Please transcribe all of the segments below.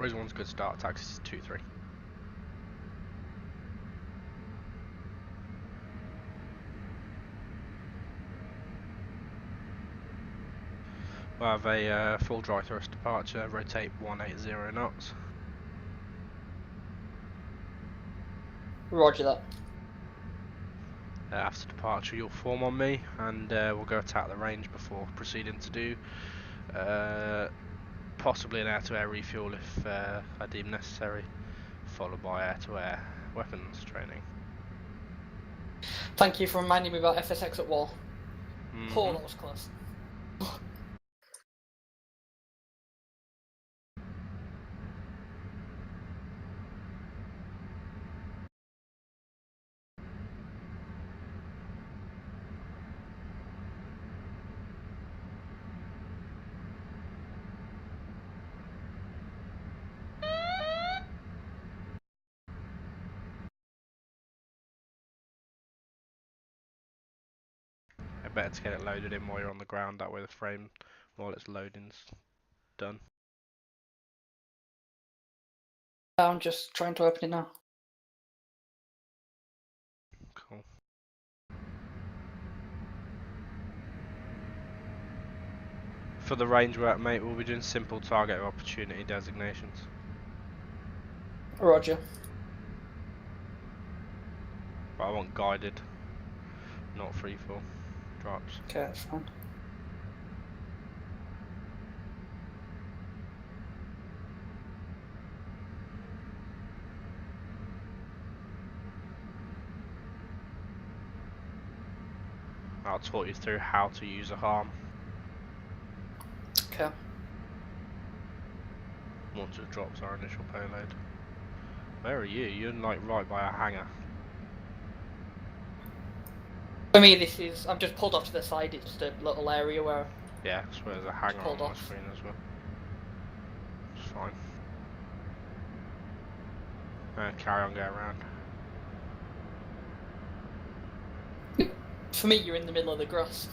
Raise 1's good start, taxi is 2-3. We'll have a full dry thrust departure, rotate 180 knots. Roger that. After departure you'll form on me and we'll go attack the range before proceeding to do possibly an air-to-air refuel if I deem necessary, followed by air-to-air weapons training. Thank you for reminding me about Fsx at war. Oh, that was close. Better to get it loaded in while you're on the ground, that way the frame, while it's loading's done. I'm just trying to open it now. Cool. For the range work, mate, we'll be doing simple target opportunity designations. Roger. But I want guided, not free fall drops. Okay, that's fine. I'll talk you through how to use a harm Okay. once it drops our initial payload. Where are you? You're like right by a hangar. For me, this is. I've just pulled off to the side. It's just a little area where. Yeah, I swear there's a hangar on my off. screen as well. It's fine. Carry on, go around. For me, you're in the middle of the grass.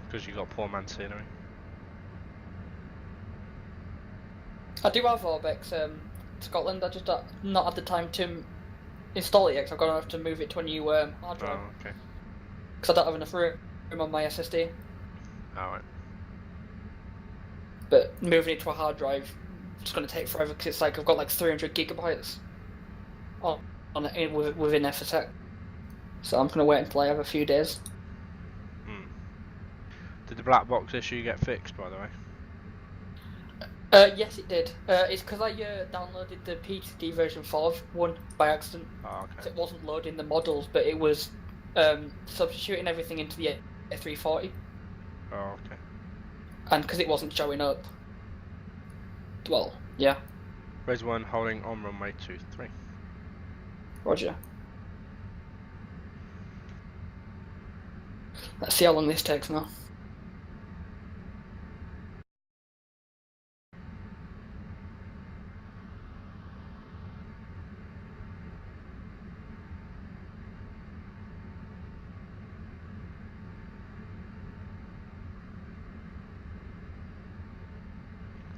Because you got poor man scenery. I do have Orbex Scotland. I just not had the time to install it yet. Cause I've got to have to move it to a new hard drive. Oh, okay. Because I don't have enough room on my SSD. Alright. But moving it to a hard drive, it's going to take forever because it's like I've got like 300 gigabytes on it within Fsx. So I'm going to wait until I have a few days. Did the black box issue get fixed, by the way? Yes, it did. It's because I downloaded the PTD version 4.1 by accident. Oh, okay. So it wasn't loading the models, but it was substituting everything into the A340. Oh, okay. And because it wasn't showing up. Well, yeah. Raise 1, holding on runway 23. Roger. Let's see how long this takes now.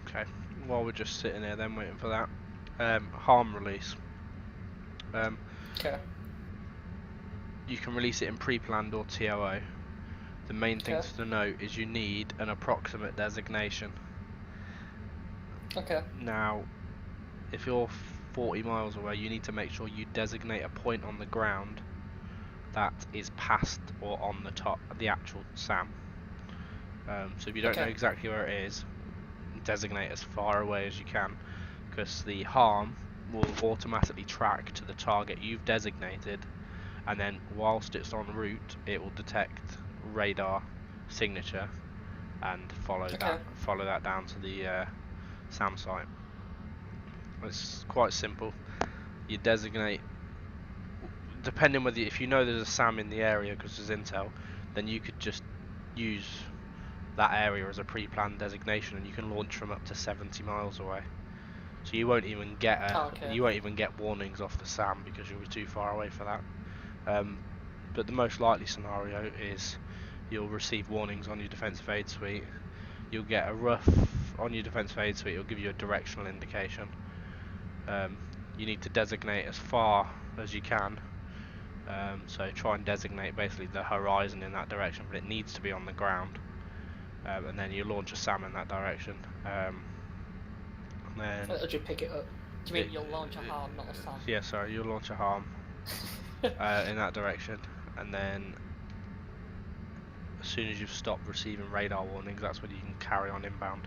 Okay, while we're just sitting here then waiting for that. Harm release. Okay. You can release it in pre-planned or TOO. The main thing to note is you need an approximate designation. Okay. Now, if you're 40 miles away, you need to make sure you designate a point on the ground that is past or on the top of the actual SAM. So if you don't know exactly where it is, designate as far away as you can, because the harm will automatically track to the target you've designated, and then whilst it's en route it will detect radar signature and follow that down to the SAM site. It's quite simple. You designate, depending whether, if you know there's a SAM in the area because there's intel, then you could just use that area as a pre-planned designation, and you can launch from up to 70 miles away. So you won't even get warnings off the SAM because you'll be too far away for that. But the most likely scenario is you'll receive warnings on your defensive aid suite. you'll get a rough, on your defensive aid suite, it'll give you a directional indication. You need to designate as far as you can. So try and designate basically the horizon in that direction, but it needs to be on the ground. And then you launch a SAM in that direction. And then Or do you pick it up? Do you mean you'll launch a harm, not a SAM? yeah, sorry, you'll launch a harm in that direction, and then as soon as you've stopped receiving radar warnings, that's when you can carry on inbound.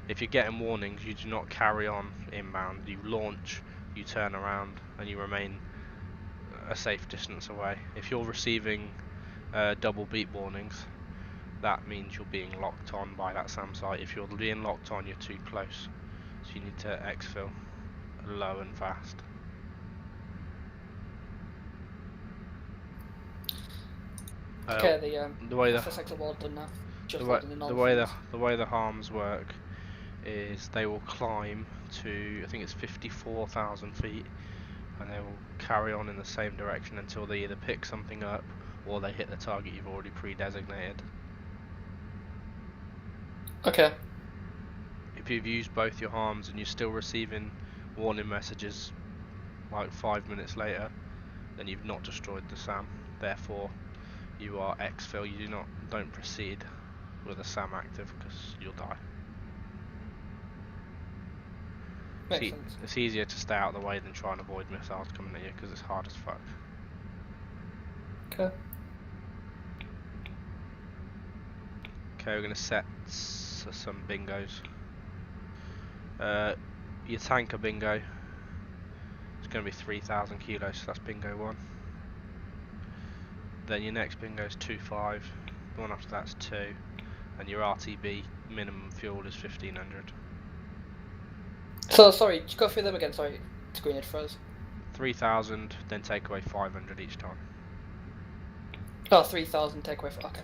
If you're getting warnings, you do not carry on inbound. You launch, you turn around, and you remain a safe distance away. If you're receiving double beep warnings, that means you're being locked on by that SAM site. If you're being locked on, you're too close, so you need to exfil low and fast. Okay, the way the Fsx award done now. Just the way the harms work is they will climb to, I think it's 54,000 feet, and they will carry on in the same direction until they either pick something up or they hit the target you've already pre-designated. Okay. If you've used both your harms and you're still receiving warning messages like 5 minutes later, then you've not destroyed the SAM. Therefore, you are exfil. You don't proceed with a SAM active because you'll die. Makes sense. It's easier to stay out of the way than try and avoid missiles coming at you because it's hard as fuck. Okay. Okay, we're gonna set some bingos. Your tanker bingo is going to be 3,000 kilos, so that's bingo 1. Then your next bingo is 2.5, the one after that's 2, and your RTB minimum fuel is 1,500. So, sorry, just go through them again, sorry, screen it froze. 3,000, then take away 500 each time. Oh, 3,000 take away, okay.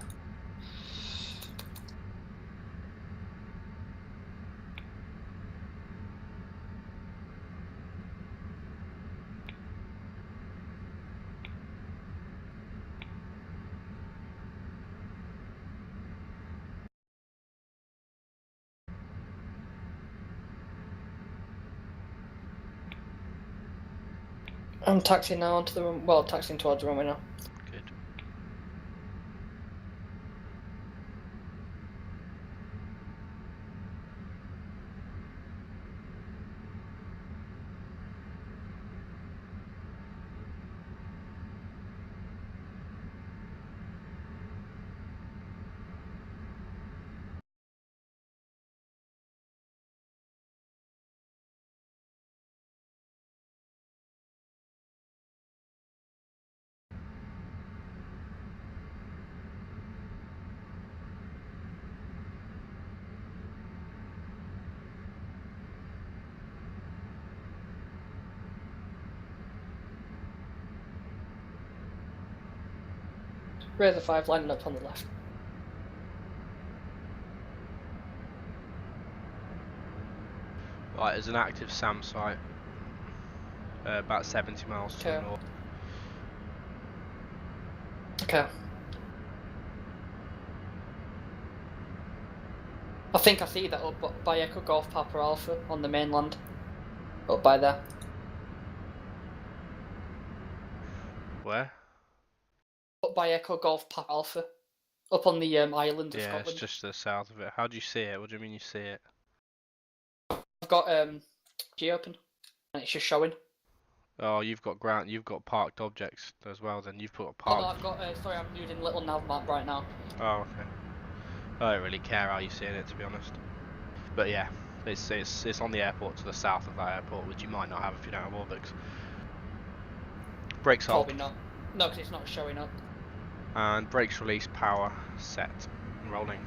I'm taxiing now onto the room, well, taxiing towards the runway now. Good. Razor 5 lining up on the left. Right, there's an active SAM site about 70 miles to the north. Okay. I think I see that up by Echo Golf Papa Alpha on the mainland. Up by there. Where? Up by Echo Golf Papa Alpha. Up on the island of Yeah, Scotland. it's just to the south of it. How do you see it? What do you mean you see it? I've got G open, and it's just showing. Oh, you've got parked objects as well. Then you've put a Oh parked. no, I've got. Sorry, I'm using little nav map right now. Oh, okay. I don't really care how you're seeing it, to be honest. But yeah, it's on the airport to the south of that airport, which you might not have if you don't have Orbix. Brakes hold. Probably not. No, because it's not showing up. And brakes release, power set, rolling.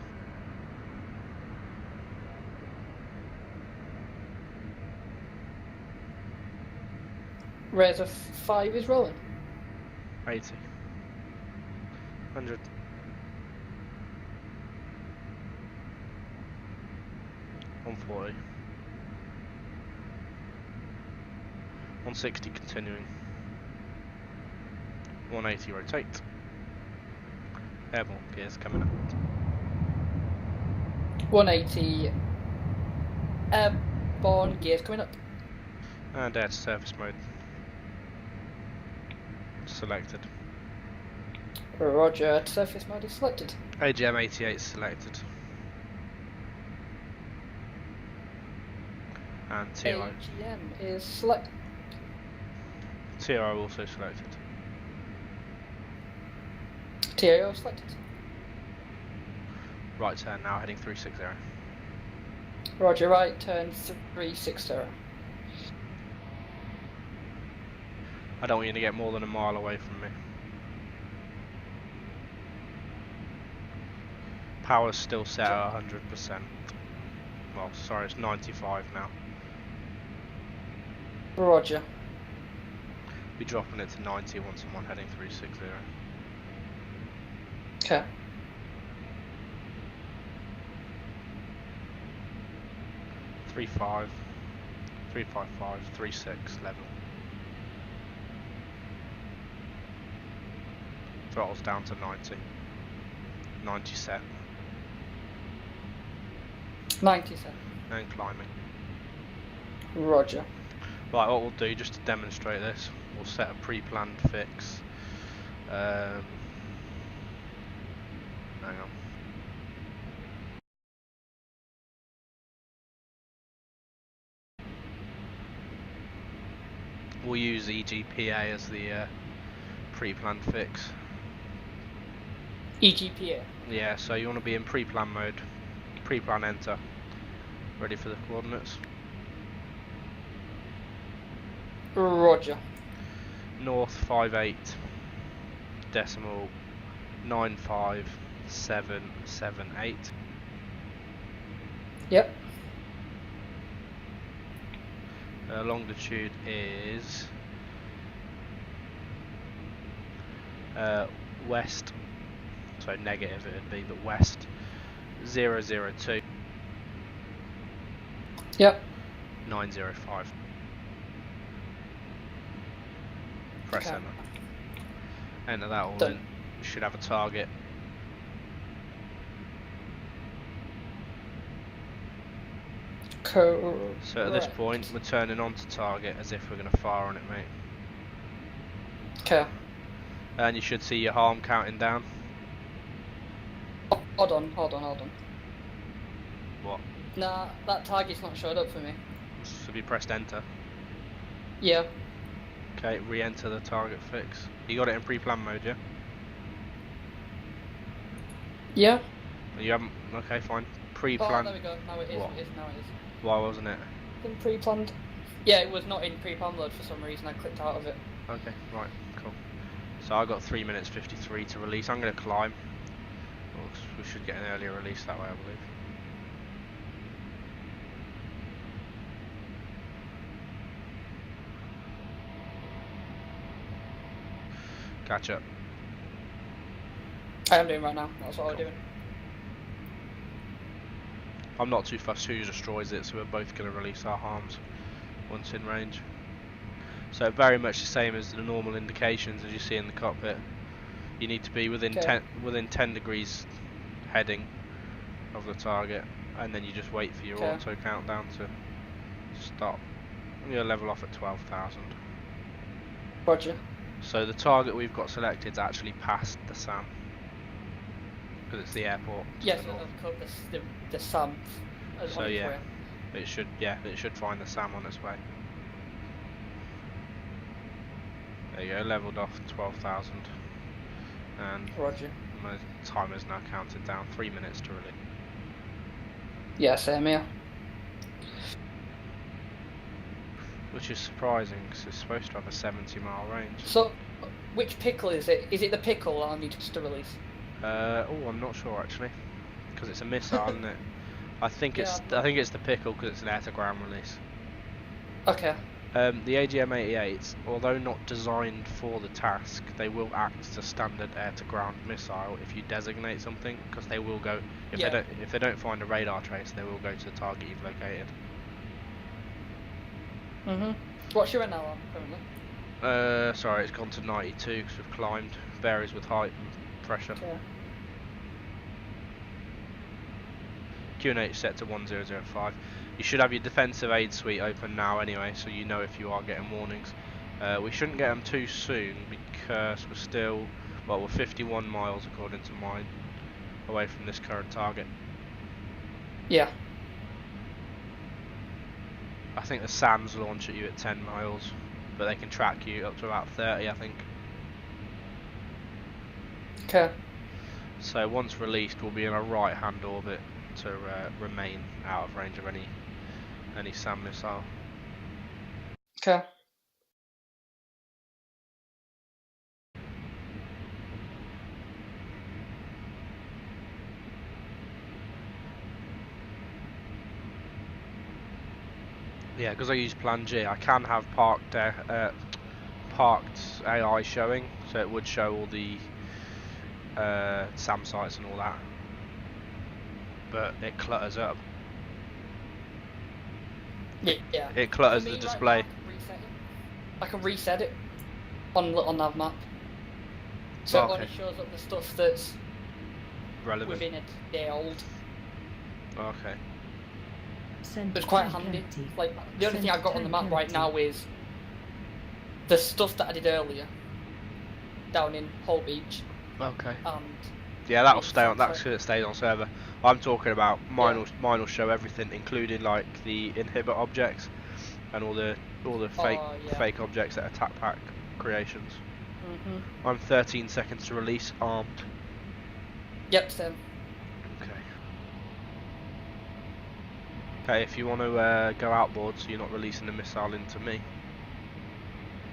Razor 5 is rolling. 80. 100. 140. 160 continuing. 180 rotate. Airborne gears coming up. 180. Airborne gears coming up. And air to surface mode. Selected. Roger, surface mode is selected. AGM 88 selected. And TO. AGM is selected. TO also selected. TAO selected. Right turn now, heading 360. Roger, right turn 360. I don't want you to get more than a mile away from me. Power's still set at 100%. Well, sorry, it's 95 now. Roger. Be dropping it to 90 once I'm on heading 360. Okay. Three 355, 36 level. Throttle's down to 90. 90 set. 97. And climbing. Roger. Right, what we'll do, just to demonstrate this, we'll set a pre-planned fix. Hang on. We'll use EGPA as the pre-planned fix. EGPA. Yeah, so you want to be in pre-plan mode. Pre-plan enter. Ready for the coordinates. Roger. North 58 decimal 95778. Yep. Longitude is west, so negative it would be, but west 002 Yep. 905. Press Okay. enter. Enter that all Done. in. You should have a target. So at this point, we're turning on to target as if we're going to fire on it, mate. Okay. And you should see your harm counting down. Hold on. What? Nah, that target's not showed up for me. So have you pressed enter? Yeah. Okay, re-enter the target fix. You got it in pre-plan mode, yeah? Yeah. You haven't? Okay, fine. Oh, Pre-plan. there we go. Now it is. What? It is. Now it is. Why wasn't it? In pre-planned. Yeah, it was not in pre-planned mode for some reason. I clicked out of it. Okay, right, cool. So I got 3 minutes 53 to release. I'm going to climb. Well, we should get an earlier release that way, I believe. Catch up. I am doing right now. That's what Cool. I'm doing. I'm not too fussed who destroys it, so we're both going to release our harms once in range. So very much the same as the normal indications as you see in the cockpit. You need to be within Okay. 10 degrees heading of the target, and then you just wait for your Okay. auto countdown to stop. You'll level off at 12,000. Roger. So the target we've got selected is actually past the SAM, because it's the airport. to Yes, the north. I've got the SAM. So yeah, it should find the SAM on its way. There you go, leveled off 12,000, and Roger. my timer is now counted down. 3 minutes to release. Yeah, same here. Which is surprising because it's supposed to have a 70-mile range. So, which pickle is it? Is it the pickle I need to release? Oh, I'm not sure actually, because it's a missile, isn't it? I think Yeah, it's the pickle because it's an air-to-ground release. Okay. The AGM-88s, although not designed for the task, they will act as a standard air-to-ground missile if you designate something, because they will go if they don't find a radar trace, they will go to the target you've located. Mhm. What's your NL on currently? Sorry, it's gone to 92 because we've climbed. Varies with height and pressure. Okay. QNH set to 1005. You should have your defensive aid suite open now anyway, so you know if you are getting warnings. We shouldn't get them too soon because we're still, well, we're 51 miles according to mine away from this current target. Yeah. I think the SAMs launch at you at 10 miles, but they can track you up to about 30, I think. Okay. So once released, we'll be in a right-hand orbit to remain out of range of any SAM missile. Okay. Yeah, because I use Plan G, I can have parked AI showing, so it would show all the SAM sites and all that, but it clutters up. Yeah. It clutters For me the display. Right now, I can reset it on nav map, so it only shows up the stuff that's relevant within a day old. Okay. It's quite handy. Like the only thing I've got on the map right now is the stuff that I did earlier down in Hull Beach. Okay. And yeah, that'll stay on. That's it stays on server. I'm talking about mine. Yeah. Mine will show everything, including like the inhibit objects and all the fake objects that attack pack creations. I'm 13 seconds to release armed. Yep, same. Okay, if you want to go outboard, so you're not releasing the missile into me.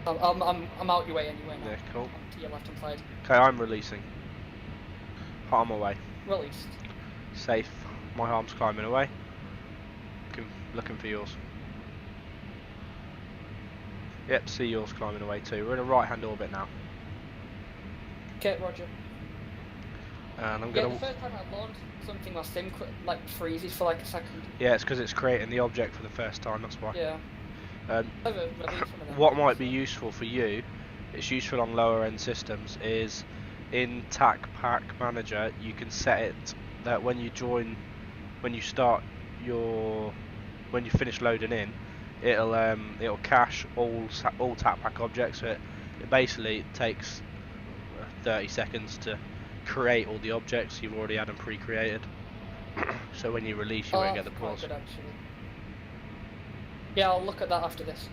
I'm out your way anyway now. Yeah, cool. I'm to your left hand side. Okay, I'm releasing. Arm away. Released. Safe. My arm's climbing away. Looking for yours. Yep, see yours climbing away too. We're in a right-hand orbit now. Okay, roger. And I'm Yeah, gonna. the first time I launched something, my sim like freezes for like a second. Yeah, it's because it's creating the object for the first time. That's why. Yeah. What might be useful for you, it's useful on lower end systems, is in TAC Pack Manager you can set it that when you finish loading in, it'll cache all TAC Pack objects. So it basically takes 30 seconds to create all the objects. You've already had them pre-created. So when you release, you won't get the pause. Good, actually. Yeah, I'll look at that after this.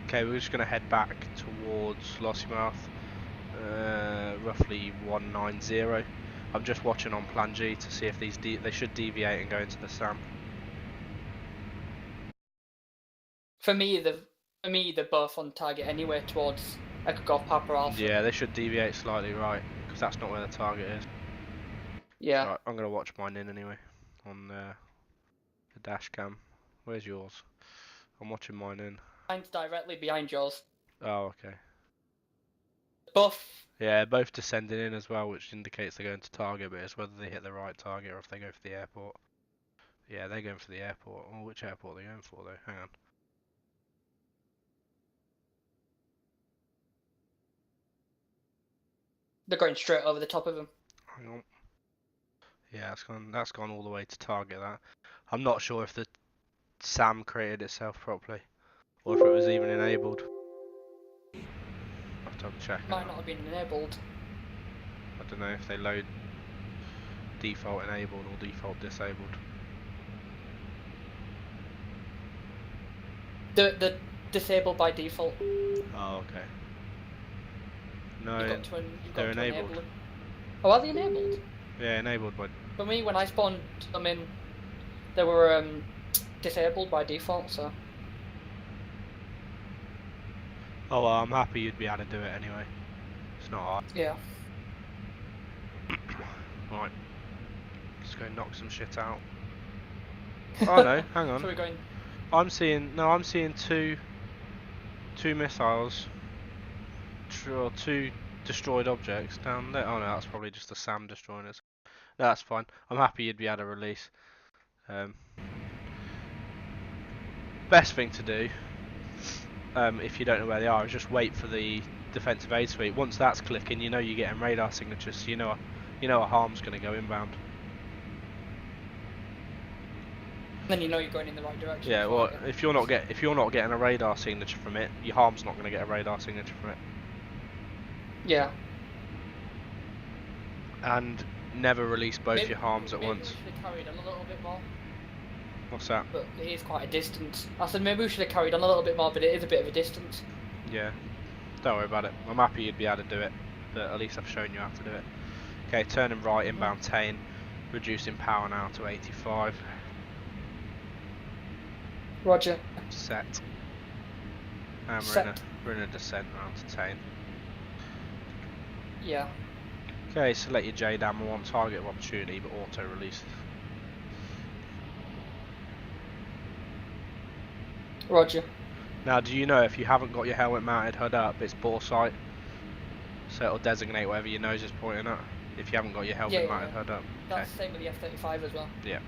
Okay, we're just going to head back towards Lossiemouth, roughly 190. I'm just watching on Plan G to see if they should deviate and go into the SAM. For me, they're both on target anyway towards Echo Golf Papa Alpha. Yeah, they should deviate slightly right, because that's not where the target is. Yeah. Right, I'm going to watch mine in anyway, on the dash cam. Where's yours? I'm watching mine in. Mine's directly behind yours. Oh, okay. Both. Yeah, both descending in as well, which indicates they're going to target, but it's whether they hit the right target or if they go for the airport. Yeah, they're going for the airport. Oh, which airport are they going for though? Hang on. They're going straight over the top of him. Hang on. Yeah, that's gone all the way to target that. I'm not sure if the SAM created itself properly, or if it was even enabled. I'll have to have a check. Might not have been enabled. I don't know if they load default enabled or default disabled. The disabled by default. Oh, okay. No, they're enabled. Oh, are they enabled? Yeah, enabled by. For me, when I spawned them in, they were disabled by default. So. Oh well, I'm happy you'd be able to do it anyway. It's not hard. Yeah. Right. Let's go knock some shit out. Oh no, hang on. So we're going. I'm seeing two missiles, or two destroyed objects down there. Oh no, that's probably just the SAM destroying us. No, that's fine. I'm happy you'd be able to release. Best thing to do, if you don't know where they are, is just wait for the defensive aid suite. Once that's clicking, you know you're getting radar signatures, so you know a harm's going to go inbound. Then you know you're going in the right direction. Yeah, well, if you're not getting a radar signature from it, your harm's not going to get a radar signature from it. Yeah. And never release both your harms at once. Maybe we should have carried on a little bit more. What's that? But it is quite a distance. I said maybe we should have carried on a little bit more, but it is a bit of a distance. Yeah. Don't worry about it. I'm happy you'd be able to do it, but at least I've shown you how to do it. Okay, turning right, inbound Tain, reducing power now to 85. Roger. Set. And we're in a descent round to Tain. Yeah. Okay, select your J dammer on target of opportunity, but auto release. Roger. Now, do you know if you haven't got your helmet mounted HUD up, it's bore sight, so it'll designate wherever your nose is pointing at. If you haven't got your helmet mounted HUD up. That's the same with the F-35 as well. Yeah.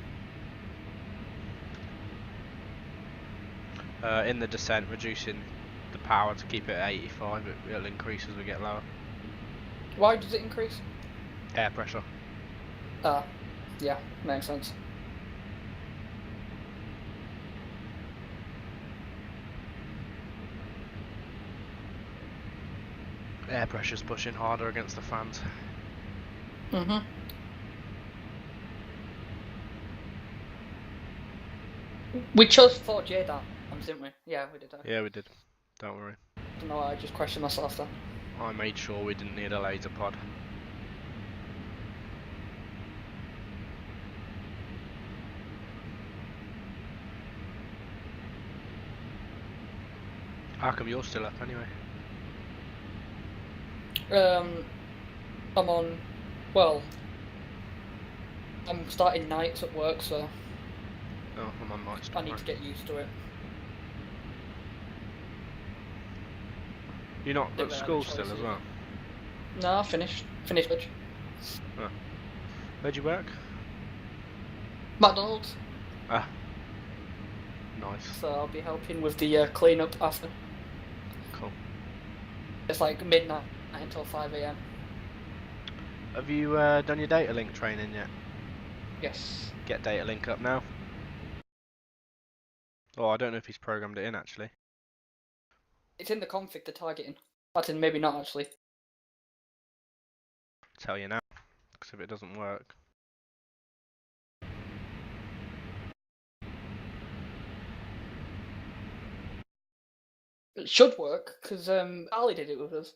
In the descent, reducing the power to keep it at 85. It'll increase as we get lower. Why does it increase? Air pressure. Yeah, makes sense. Air pressure's pushing harder against the fans. Mhm. We chose 4J dams, didn't we? Yeah, we did. Yeah, we did. Don't worry. Don't know why I just questioned myself then. I made sure we didn't need a laser pod. How come you're still up anyway? I'm on. Well, I'm starting nights at work, so. Oh, I'm on nights. I need to get used to it. You're not at school still as well? No, I finished. Finished. Oh. Where'd you work? McDonald's. Ah. Nice. So I'll be helping with the clean up after. Cool. It's like midnight until 5 AM. Have you done your data link training yet? Yes. Get data link up now. Oh, I don't know if he's programmed it in actually. It's in the config, the targeting. That's in, maybe not actually. Tell you now, because if it doesn't work. It should work, because Ali did it with us.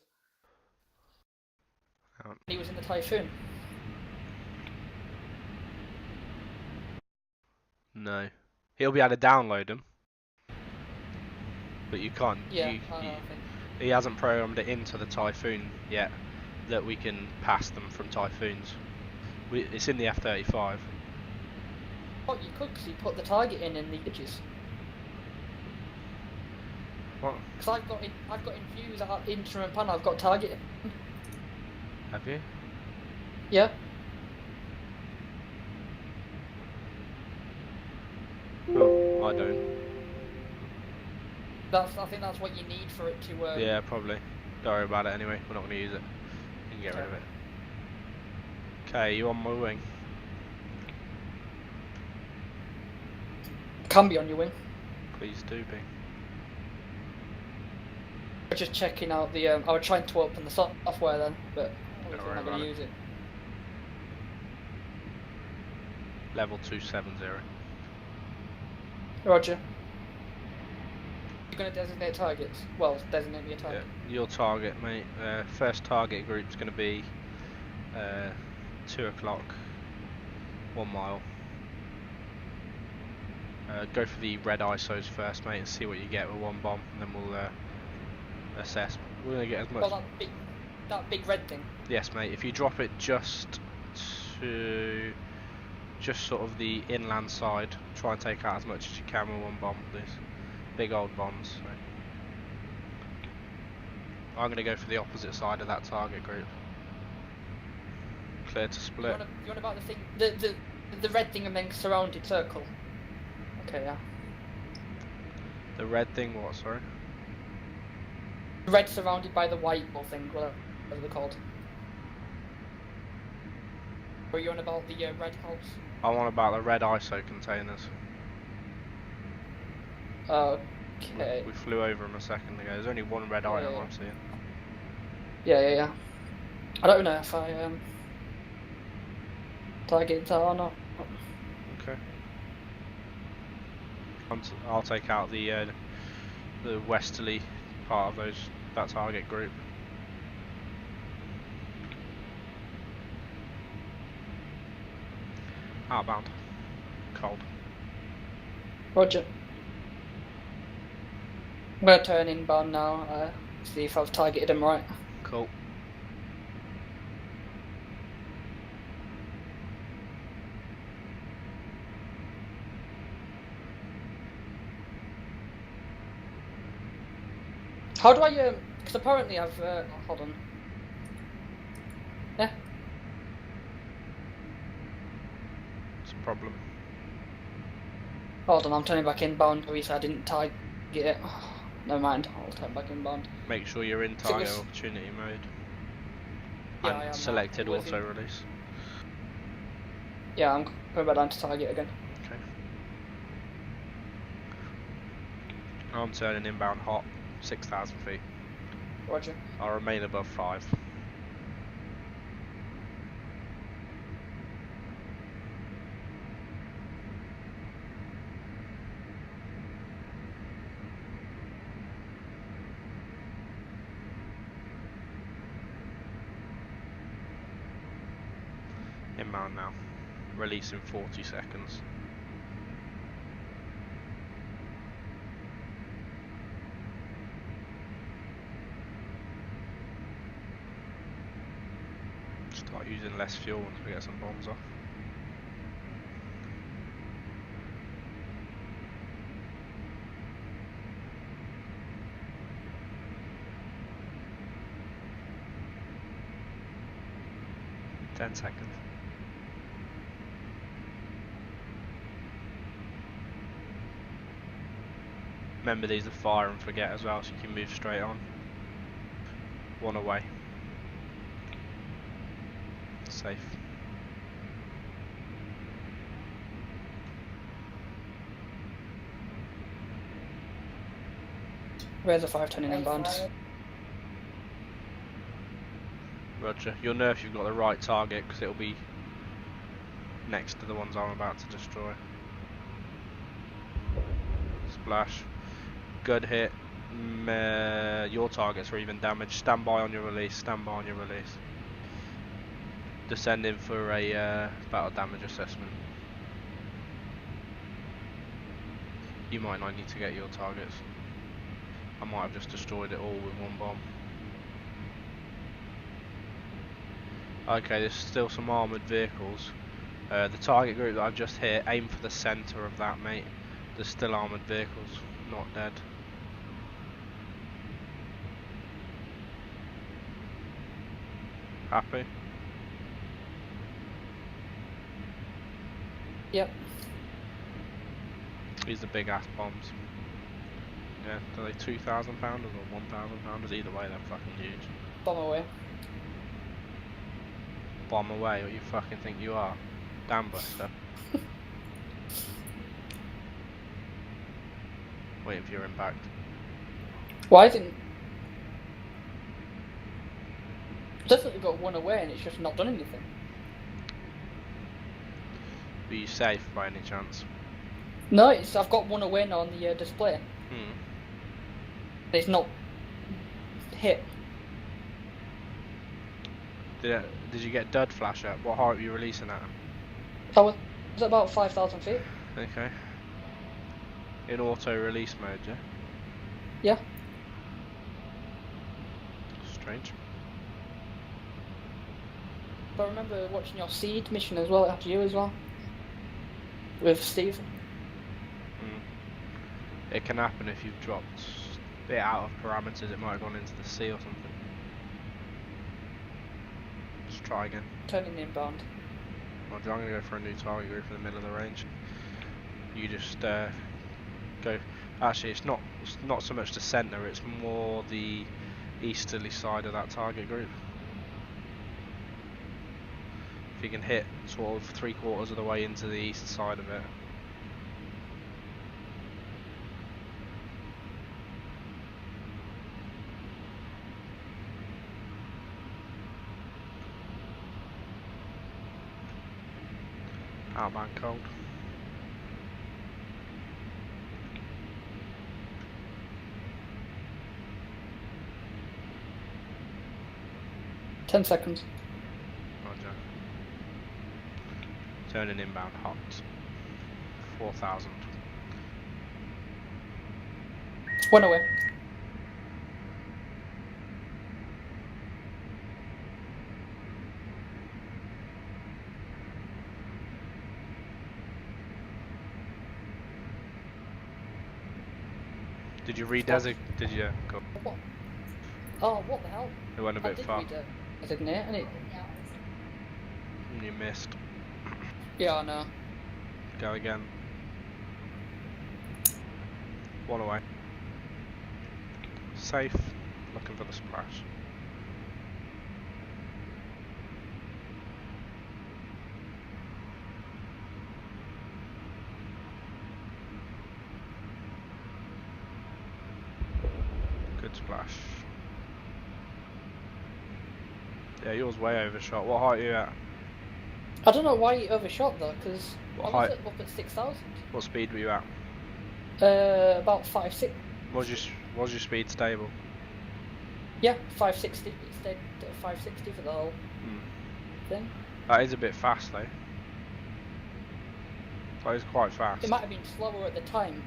He was in the Typhoon. No. He'll be able to download them. But you can't. Yeah, he hasn't programmed it into the Typhoon yet that we can pass them from Typhoons. It's in the F-35. Oh, you could, because you put the target in the edges. What? Because I've got in views, instrument panel, I've got target in. Have you? Yeah. Oh, I don't. I think that's what you need for it to. Yeah, probably. Don't worry about it anyway. We're not going to use it. You can get rid of it. Okay, you on my wing? Can be on your wing. Please do be. We're just checking out the. I was trying to open the software then, but obviously we're not going to use it. Level 270. Roger. You're going to designate targets? Well, designate me a target. Yeah, your target, mate. First target group's going to be 2 o'clock, 1 mile. Go for the red ISOs first, mate, and see what you get with 1 bomb, and then we'll assess. We're going to get as much. Well, that big red thing? Yes, mate. If you drop it just to sort of the inland side, try and take out as much as you can with 1 bomb, please. Big old bombs. So. I'm going to go for the opposite side of that target group. Clear to split. You want about the thing, the red thing and then surrounded circle? Okay, yeah. The red thing, what, sorry? Red surrounded by the white ball thing, whatever they're called. Or are you on about the red house? I'm on about the red ISO containers. Okay. We flew over them a second ago. There's only one red item I'm seeing. Yeah. I don't know if I targeted that or not. Okay. I'll take out the westerly part of that target group. Outbound. Cold. Roger. I'm gonna turn inbound now. See if I've targeted him right. Cool. How do I because apparently I've hold on. Yeah. It's a problem. Hold on, I'm turning back inbound. Obviously I didn't target it. Never mind, I'll turn back inbound. Make sure you're in target opportunity mode. Yeah, And I am selected now. auto release. Yeah, I'm going back down to target again. Okay. I'm turning inbound hot, 6,000 feet. Roger. I'll remain above 5. Inbound now. Release in 40 seconds. Start using less fuel once we get some bombs off. Ten seconds. Remember, these are fire and forget as well, so you can move straight on. One away. Safe. Where's the 5 turning inbound? Roger. You'll know if you've got the right target because it'll be next to the ones I'm about to destroy. Splash. Good hit. Your targets are even damaged. Stand by on your release. Stand by on your release. Descending for a battle damage assessment. You might not need to get your targets. I might have just destroyed it all with one bomb. Okay, there's still some armoured vehicles. The target group that I've just hit, aim for the centre of that, mate. There's still armoured vehicles, not dead. Happy? Yep. These are big ass bombs. Yeah, are they 2,000 pounders or 1,000 pounders? Either way, they're fucking huge. Bomb away. Bomb away, what you fucking think you are? Damn buster. Waiting for your impact. Why didn't? Definitely got one away and it's just not done anything. Were you safe by any chance? No, I've got one away now on the display. It's not hit. Did you get dud flash up? What height were you releasing at? That was about 5,000 feet. Okay. In auto release mode, yeah? Yeah. Strange. But I remember watching your seed mission as well, after you as well. With Steve. It can happen if you've dropped it out of parameters, it might have gone into the sea or something. Let's try again. Turning inbound. Roger, I'm going to go for a new target group in the middle of the range. You just go. Actually, it's not so much the centre, it's more the easterly side of that target group. If you can hit sort of 3/4 of the way into the east side of it. Outbound cold. Ten seconds. Roger. Turning inbound hot. 4,000. Went away. Did you redesignate? Did you? Go. What? Oh, what the hell? It went a bit far. Designate, and it. You missed. Yeah, I know. Go again. One away. Safe. Looking for the splash. Good splash. Yeah, yours way overshot. What height are you at? I don't know why you overshot though, because I What was height? up at 6,000. What speed were you at? About 5.6. Was your speed stable? Yeah, 560. It stayed at 560 for the whole thing. That is a bit fast though. That is quite fast. It might have been slower at the time.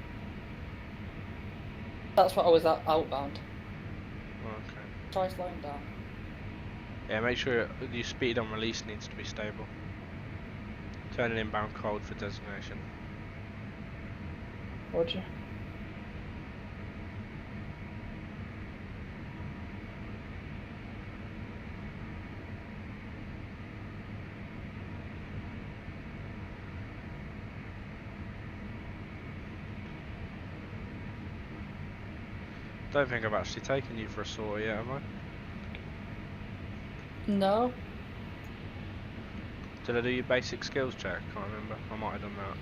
That's what I was at outbound. Okay. Try slowing down. Yeah, make sure your speed on release needs to be stable. Turning inbound cold for designation. Roger. Don't think I've actually taken you for a saw yet, have I? No. Did I do your basic skills check? Can't remember. I might have done that.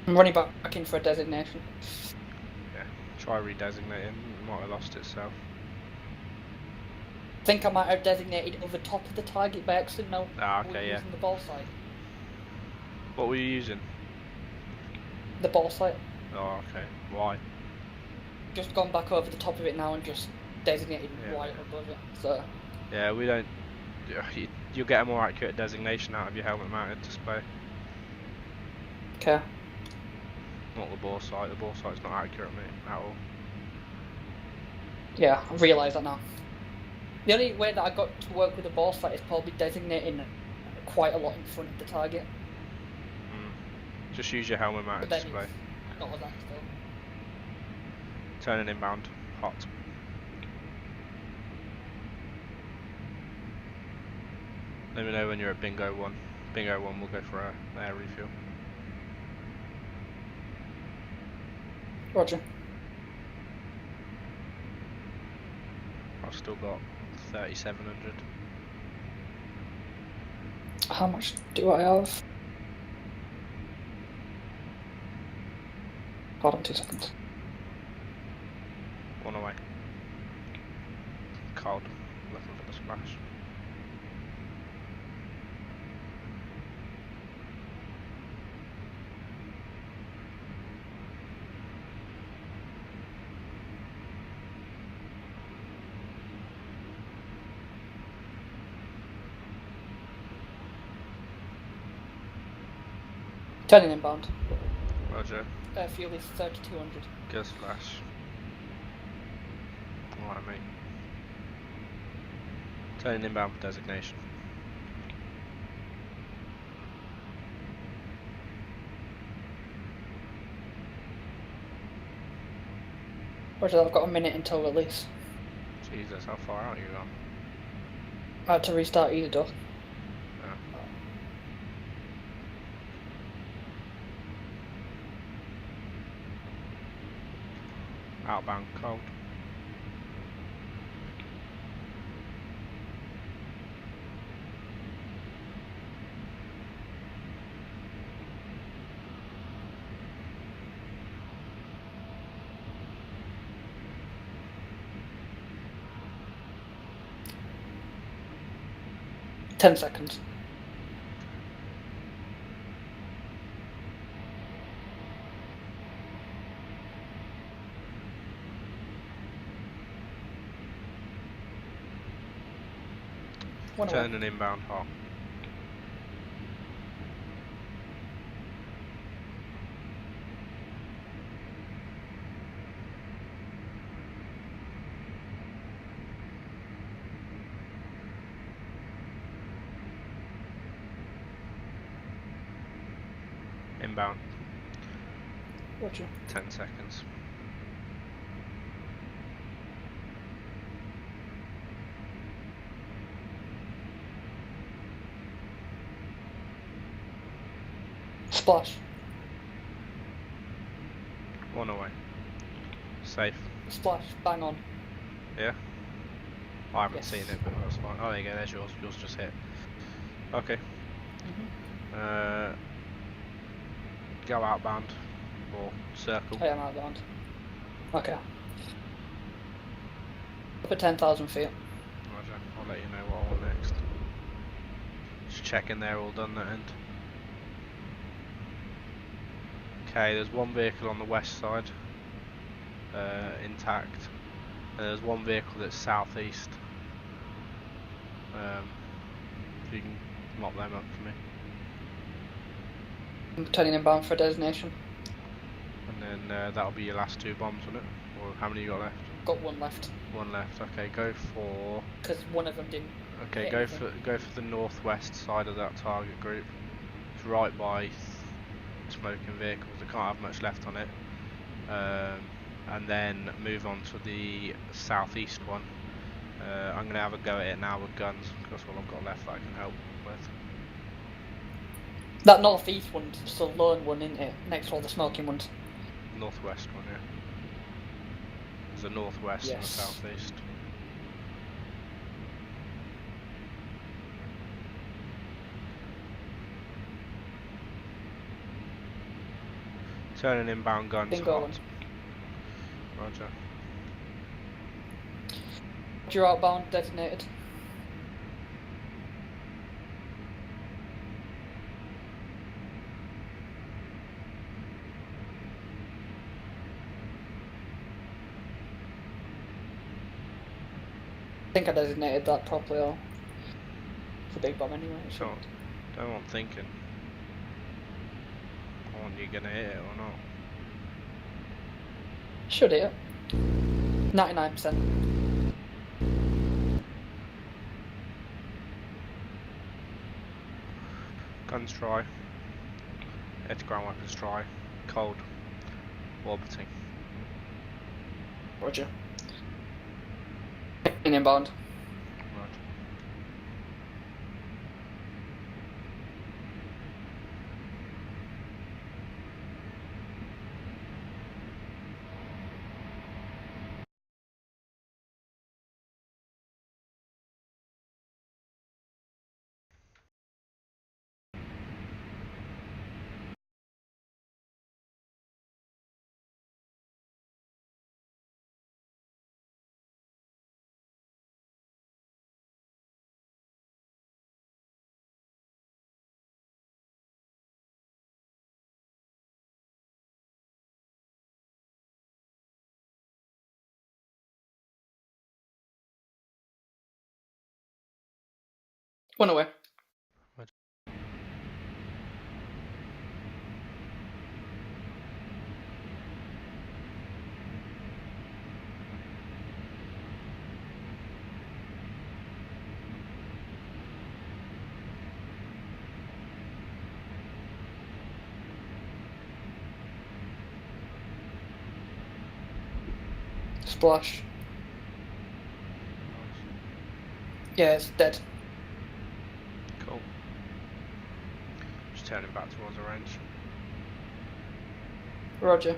I'm running back in for a designation. Yeah. Try redesignating. It might have lost itself. I think I might have designated over top of the target by accident now. Ah, okay, yeah. Using the ball sight. What were you using? The ball sight. Oh, okay. Why? Just gone back over the top of it now and just designated Yeah. right above it. So. Yeah, we don't. You'll get a more accurate designation out of your helmet mounted display. Okay. Not the bore sight. The bore sight's not accurate, mate, at all. Yeah, I realise that now. The only way that I got to work with the ball sight is probably designating quite a lot in front of the target. Just use your helmet mounted But then display. it's not that still. Turning inbound. Hot. Let me know when you're at bingo 1. Bingo 1 will go for an air refuel. Roger. I've still got 3,700. How much do I have? Hold on 2 seconds. One away. Cold. Looking for the splash. Turning inbound. Roger. Fuel is 3,200. Good splash. Alright, mate. Turning inbound for designation. Roger, I've got a minute until release. Jesus, how far out are you gone? I had to restart either door. Outbound cold. 10 seconds. Turn an inbound hot. Inbound. Roger. 10 seconds. Splash. One away. Safe. Splash. Bang on. Yeah? I haven't Yes. seen it, but that's fine. Oh, there you go, there's yours. Yours just hit. Okay. Go outbound. Or circle. I am outbound. Okay. Up at 10,000 feet. Roger. I'll let you know what I want next. Just checking they're all done that end. Okay, there's one vehicle on the west side. Intact. And there's one vehicle that's southeast. If you can mop them up for me. I'm turning inbound for a designation. And then that'll be your last two bombs, won't it? Or how many you got left? Got one left. One left. Okay, go for. Because one of them didn't. Okay, hit go anything. for the northwest side of that target group. It's right by smoking vehicles. They can't have much left on it. And then move on to the southeast one. I'm gonna have a go at it now with guns. That's all I've got left that I can help with. That northeast one's the lone one, isn't it? Next to all the smoking ones. Northwest one, yeah. There's a northwest and a Yes. southeast. Turning inbound guns Bingo. hot. Roger. You're outbound, designated. I think I designated that properly, or it's a big bomb anyway. So, don't know what I'm thinking. I want you gonna hit it or not. Should hit. 99%. Guns try. Head to ground weapons try. Cold. Orbiting. Roger. Inbound. Right. One away. Splash. Yeah, it's dead. Cool. Just turning back towards the range. Roger.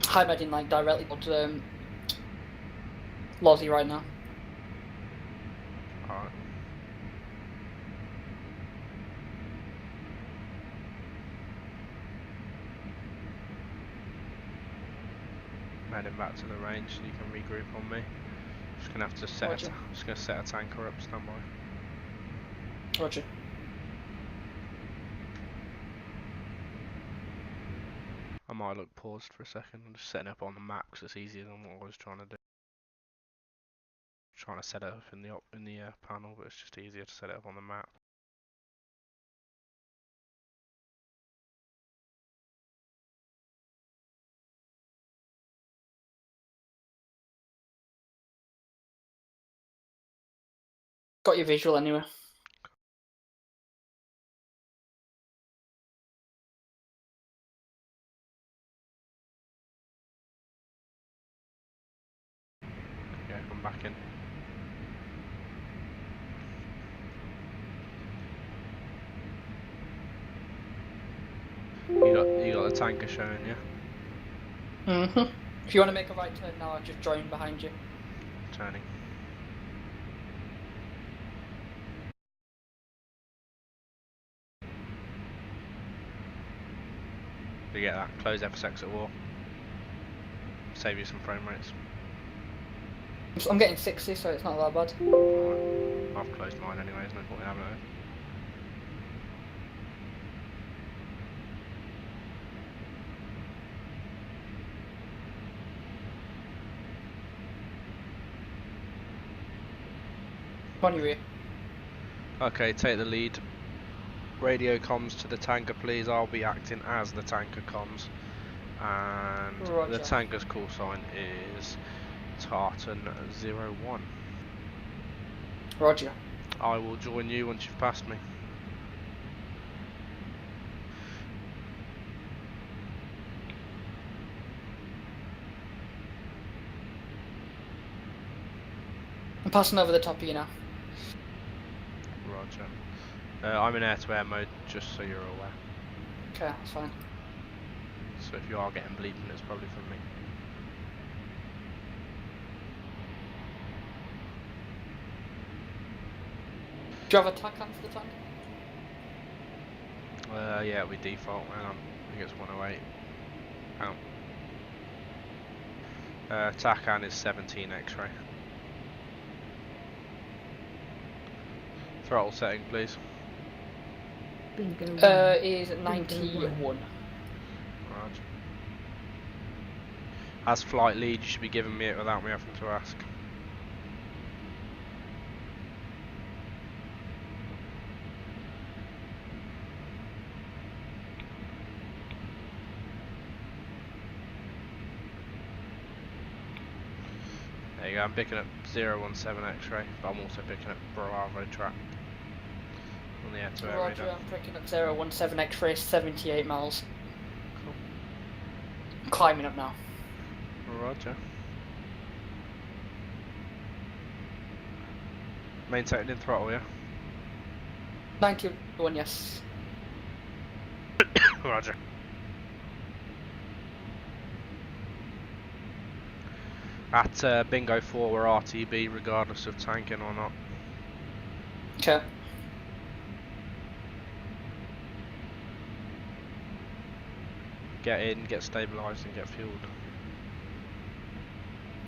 High medding like directly towards Lozzie right now. Alright. heading back to the range so you can regroup on me. Just gonna have to set a tanker up. Stand by. Roger. I might look paused for a second. I'm just setting up on the map because it's easier than what I was trying to do. Trying to set it up in the panel, but it's just easier to set it up on the map. Got your visual anyway. Yeah, come back in. You got the tanker showing, yeah? If you want to make a right turn now, I'll just join behind you. Turning. You get that? Close Fsx at war. Save you some frame rates. I'm getting 60, so it's not that bad. Right. I've closed mine anyway, there's no point in having it. On your rear. Okay, take the lead. Radio comms to the tanker, please. I'll be acting as the tanker comms. And Roger. the tanker's call sign is Tartan01. Roger. I will join you once you've passed me. I'm passing over the top of you now. Roger. I'm in air-to-air mode, just so you're aware. Okay, that's fine. So if you are getting bleeping, it's probably from me. Do you have a TACAN for the tank? Yeah, we default. Hang on, I think it's 108. Hang on. TACAN is 17 X-ray. Throttle setting, please. Is 91. Right. As flight lead, you should be giving me it without me having to ask. There you go, I'm picking up 017 X-ray, but I'm also picking up Bravo track on the air-to-air Roger, radar. I'm picking up 017 X-ray, 78 miles. Cool. Climbing up now. Roger. Maintaining throttle, yeah? 91, yes. Roger. At Bingo 4 we're RTB regardless of tanking or not. Okay. Get in, get stabilised and get fueled.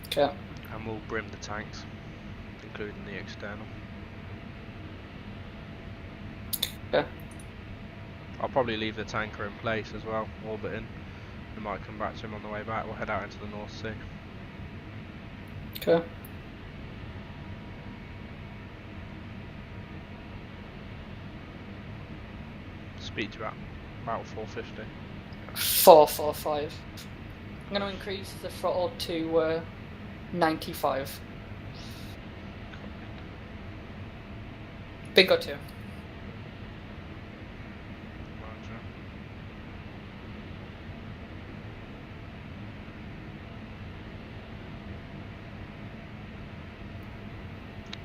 Okay. And we'll brim the tanks, including the external. Okay. I'll probably leave the tanker in place as well, orbiting. We might come back to him on the way back. We'll head out into the North Sea. Okay. Speed to about 450. 445. I'm going to increase the throttle to 95. Bingo 2. Roger.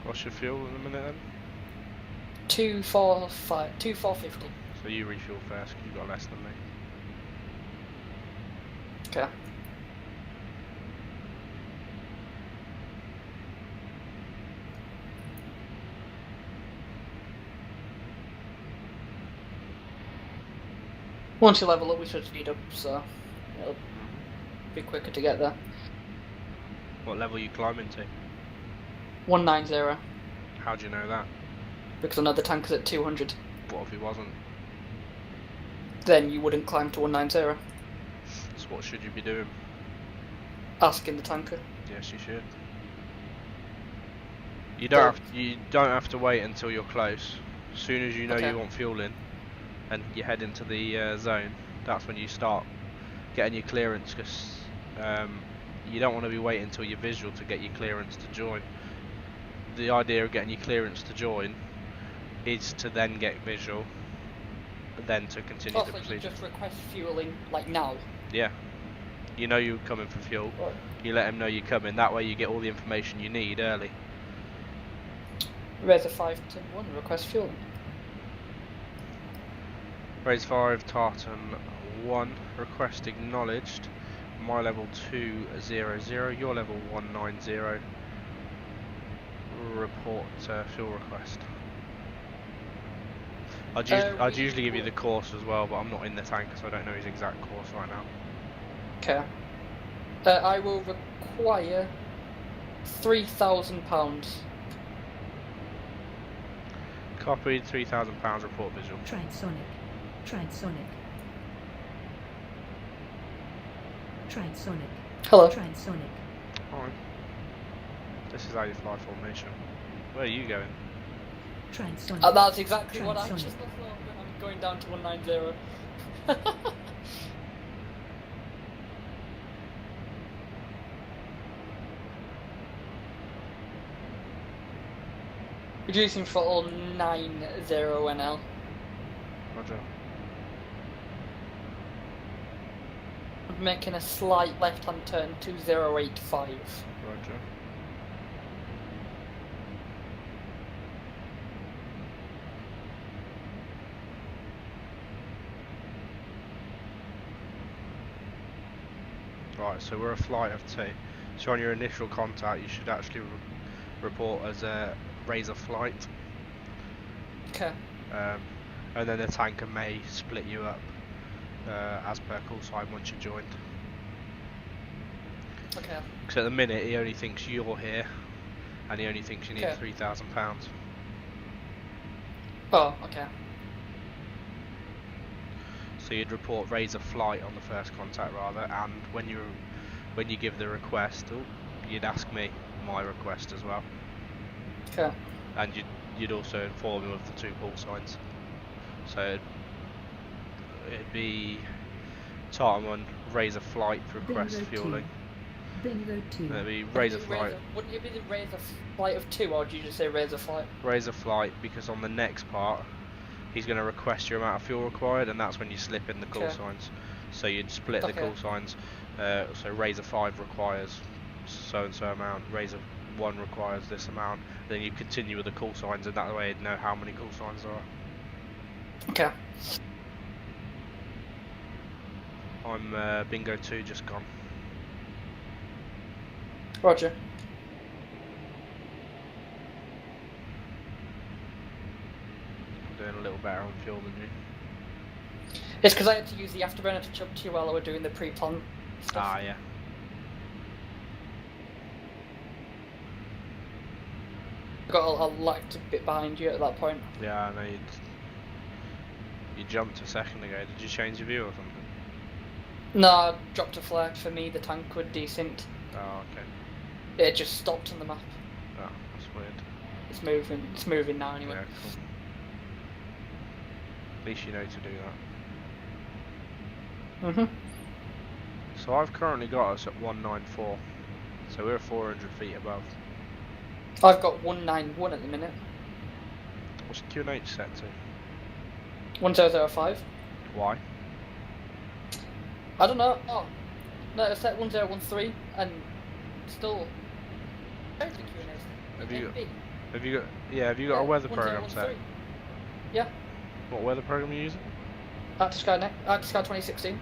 What's your fuel in a minute then? 2450. So you refuel first because you've got less than me. Okay. Once you level up, we should speed up, so it'll be quicker to get there. What level are you climbing to? 190. How do you know that? Because I know the tanker's at 200. What if he wasn't? Then you wouldn't climb to 190. So what should you be doing? Asking the tanker. Yes, you should. You don't have to wait until you're close. As soon as you know you want fuel in, and you head into the zone, that's when you start getting your clearance. Because you don't want to be waiting until you're visual to get your clearance to join. The idea of getting your clearance to join is to then get visual, then to continue the procedure. You just request fueling like now. Yeah. You know you're coming for fuel. Right. You let him know you're coming. That way you get all the information you need early. Razor 5 to 1 request fueling. Razor 5 Tartan 1 request acknowledged. My level 200, your level 190. Report fuel request. I'd usually give you the course as well, but I'm not in the tank, so I don't know his exact course right now. Okay. I will require £3,000. Copied. £3,000 report visual. Transonic. Hello. Transonic. Alright. This is how you fly formation. Where are you going? Transonic. That's exactly what I just thought. I'm going down to 190. Reducing throttle 90 NL. Roger. I'm making a slight left-hand turn 2085. Roger. Right, so we're a flight of 2. So on your initial contact, you should actually report as a Razor flight. Okay. And then the tanker may split you up as per call sign once you joined. Okay. Because at the minute he only thinks you're here, and he only thinks you need £3,000. Oh, okay. So you'd report Razor flight on the first contact rather, and when you give the request, you'd ask me my request as well. Okay. And you'd also inform him of the 2 call signs. So it'd be Tartan 1 Razor flight request Bingo fueling. Bingo 2. It'd be Razor flight. Wouldn't it be the Razor flight of 2, or do you just say Razor flight? Razor flight, because on the next part he's going to request your amount of fuel required, and that's when you slip in the call signs. So you'd split the call signs. So Razor 5 requires so and so amount, Razor 1 requires this amount, then you continue with the call signs, and that way you'd know how many call signs there are. Okay. I'm Bingo 2 just gone. Roger. I'm doing a little better on fuel than you. It's because I had to use the afterburner to jump to you while I were doing the pre-plan stuff. Ah, yeah. I got a lacked a bit behind you at that point. Yeah, I know you jumped a second ago. Did you change your view or something? No, I dropped a flag. For me, the tank would desync. Oh, okay. It just stopped on the map. Oh, that's weird. It's moving. It's moving now anyway. Yeah, cool. At least you know to do that. Mhm. So I've currently got us at 194. So we're 400 feet above. I've got 191 at the minute. What's QNH set to? 1005. Why? I don't know. Oh, no, it's set 1013 and still. Have you got a weather program set? Yeah. What weather program are you using? Sky 2016.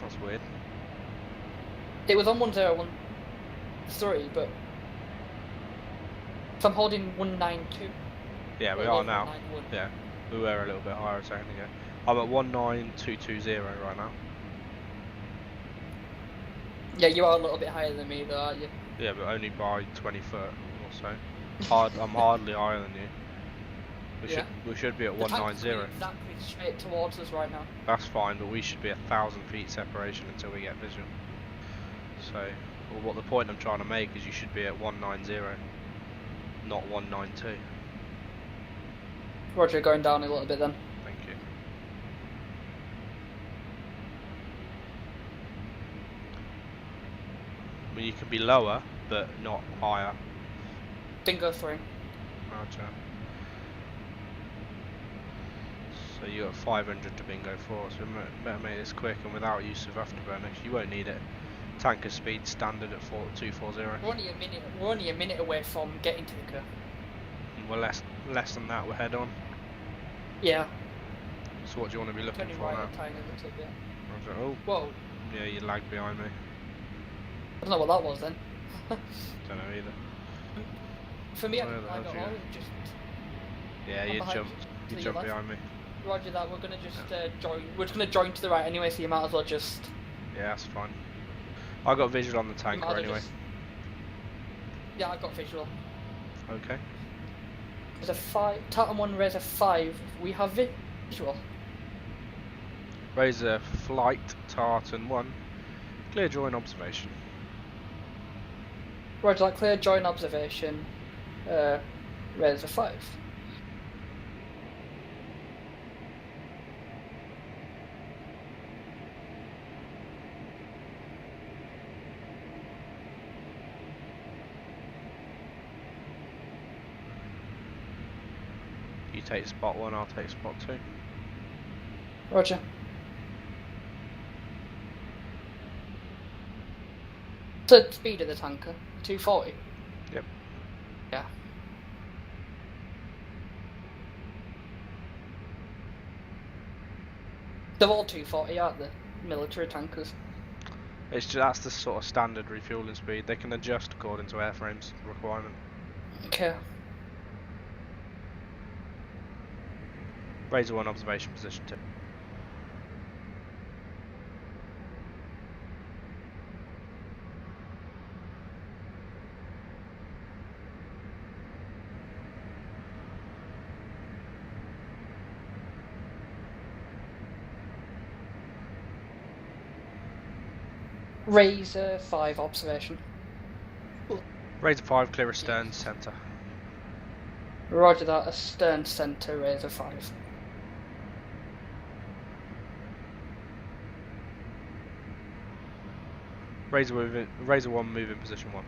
That's weird. It was on 1013, but so I'm holding 192. Yeah, we are now. Yeah, we were a little bit higher a second ago. I'm at 19220 right now. Yeah, you are a little bit higher than me though, aren't you? Yeah, but only by 20 foot or so. I'm hardly higher than you. Yeah. We should be at The tank's 190. coming exactly straight towards us right now. That's fine, but we should be 1,000 feet separation until we get visual. So, well, what the point I'm trying to make is you should be at 190, not 192. Roger, going down a little bit then. Thank you. I mean, you can be lower, but not higher. Dingo 3. Roger. So you got 500 to bingo 4, so we better make this quick and without use of afterburner. You won't need it. Tanker speed standard at 240. We're only a minute away from getting to the curve. We're less than that. We're head on. Yeah. So what do you want to be looking Turning for right now? a tiny little bit. Roger. Oh, Whoa. yeah, you lagged behind me. I don't know what that was then. Don't know either. For me, I Where don't the hell know. did you go? Just Yeah, I'm you behind jumped. to You your jumped left. behind me. Roger that. We're gonna just join. We're just gonna join to the right anyway, so you might as well just. Yeah, that's fine. I got visual on the tanker anyway. Yeah, I got visual. Okay. There's a 5. Tartan 1 Razor 5. We have visual. Razor flight Tartan 1. Clear join observation. Roger that. Clear join observation. Razor 5. You take spot 1, I'll take spot 2. Roger. So speed of the tanker, 240. Yep. Yeah. They're all 240, aren't they? Military tankers. That's the sort of standard refueling speed. They can adjust according to airframe's requirement. Okay. Razor 1 observation position 2. Razor 5 observation. Razor 5, clear astern centre. Roger that, astern centre, Razor 5. Razor 1, move in position 1.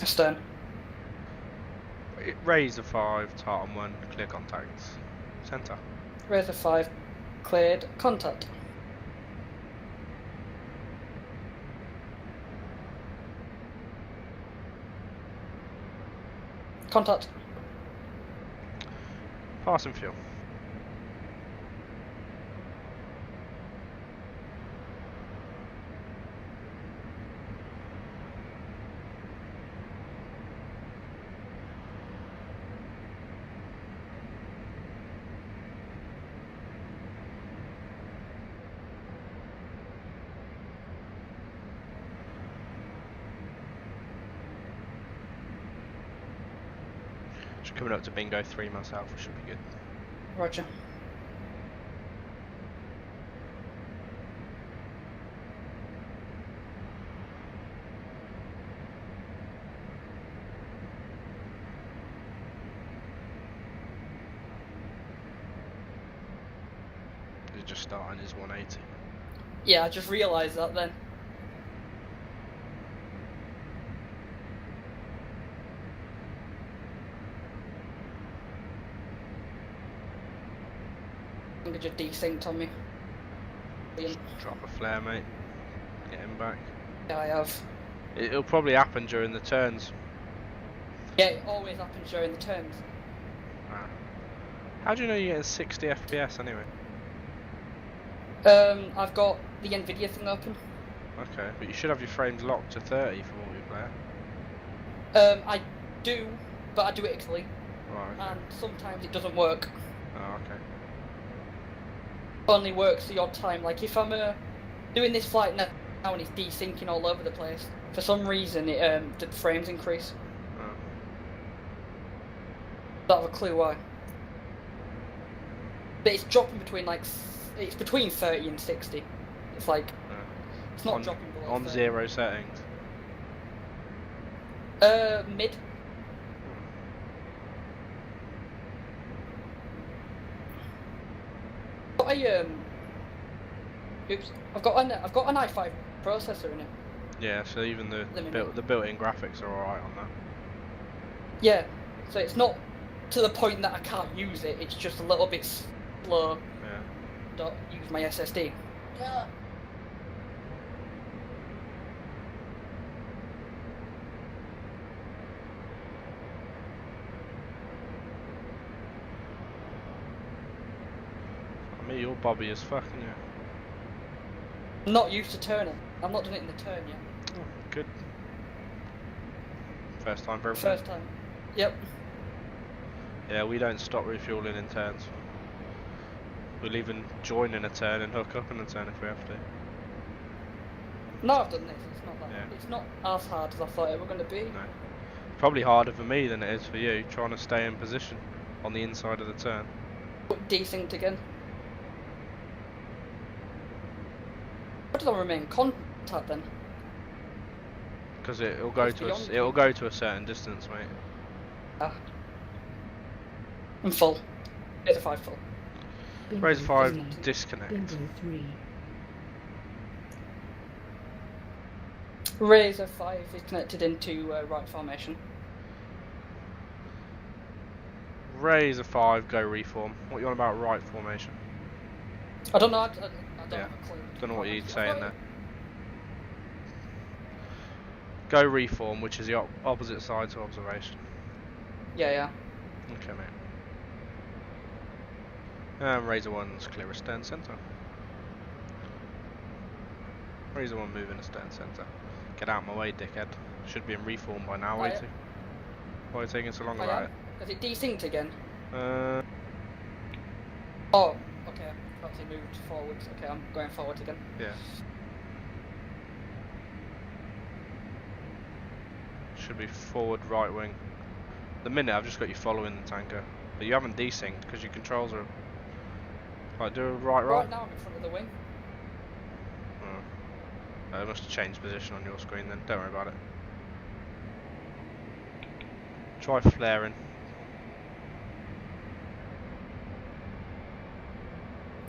Astern. Razor 5, Tartan 1, clear contacts. Centre. Razor 5, cleared, contact. Contact. Passing fuel. Just coming up to bingo 3 myself, which should be good. Roger. He's just starting his 180. Yeah, I just realised that then. I think it just desynced on me. Just drop a flare, mate. Get him back. Yeah, I have. It'll probably happen during the turns. Yeah, it always happens during the turns. Ah. How do you know you're getting 60 FPS anyway? I've got the Nvidia thing open. Okay, but you should have your frames locked to 30 for multiplayer. I do, but I do it easily, Right, okay. and sometimes it doesn't work. Oh, okay. It only works the odd time. Like if I'm doing this flight now and it's desyncing all over the place, for some reason it the frames increase. Oh. Don't have a clue why. But it's dropping between it's between 30 and 60. It's like it's not dropping below on 30. 0 settings. Mid. I've got an i5 processor in it. Yeah, so even the built-in graphics are alright on that. Yeah, so it's not to the point that I can't use it. It's just a little bit slow. Yeah. Don't use my SSD. Yeah. I mean, you're Bobby as fuck, aren't you? I'm not used to turning. I'm not done it in the turn yet. Oh, good. First time for everything? First time. Yep. Yeah, we don't stop refueling in turns. We'll even join in a turn and hook up in a turn if we have to. No, I've done this. It's not that. Yeah. It's not as hard as I thought it was going to be. No. Probably harder for me than it is for you, trying to stay in position on the inside of the turn. Desynced again. What did I remain contact then? Because it'll go to a certain distance, mate. Ah. I'm full. It's a 5 full. Bingo Raise 5 3. disconnect. Bingo 3. Razor 5 is connected into right formation. Raise a 5, go reform. What you on about right formation? I don't know. I don't Yeah. have a clue. Don't know what you'd I've say got in it. there. Go reform, which is the opposite side to observation. Yeah, yeah. Okay, mate. And Razor 1's clear a stern centre. Razor 1 moving a stern centre. Get out of my way, dickhead. Should be in reform by now, Oh, yeah. Why are you taking so long I about am. Has it desynced again? it? Oh, okay. Perhaps it moved forwards. Okay, I'm going forward again. Yeah. Should be forward right wing. The minute I've just got you following the tanker. But you haven't desynced because your controls are... Like, do a right. Right now I'm in front of the wing. Oh. It must have changed position on your screen then. Don't worry about it. Try flaring.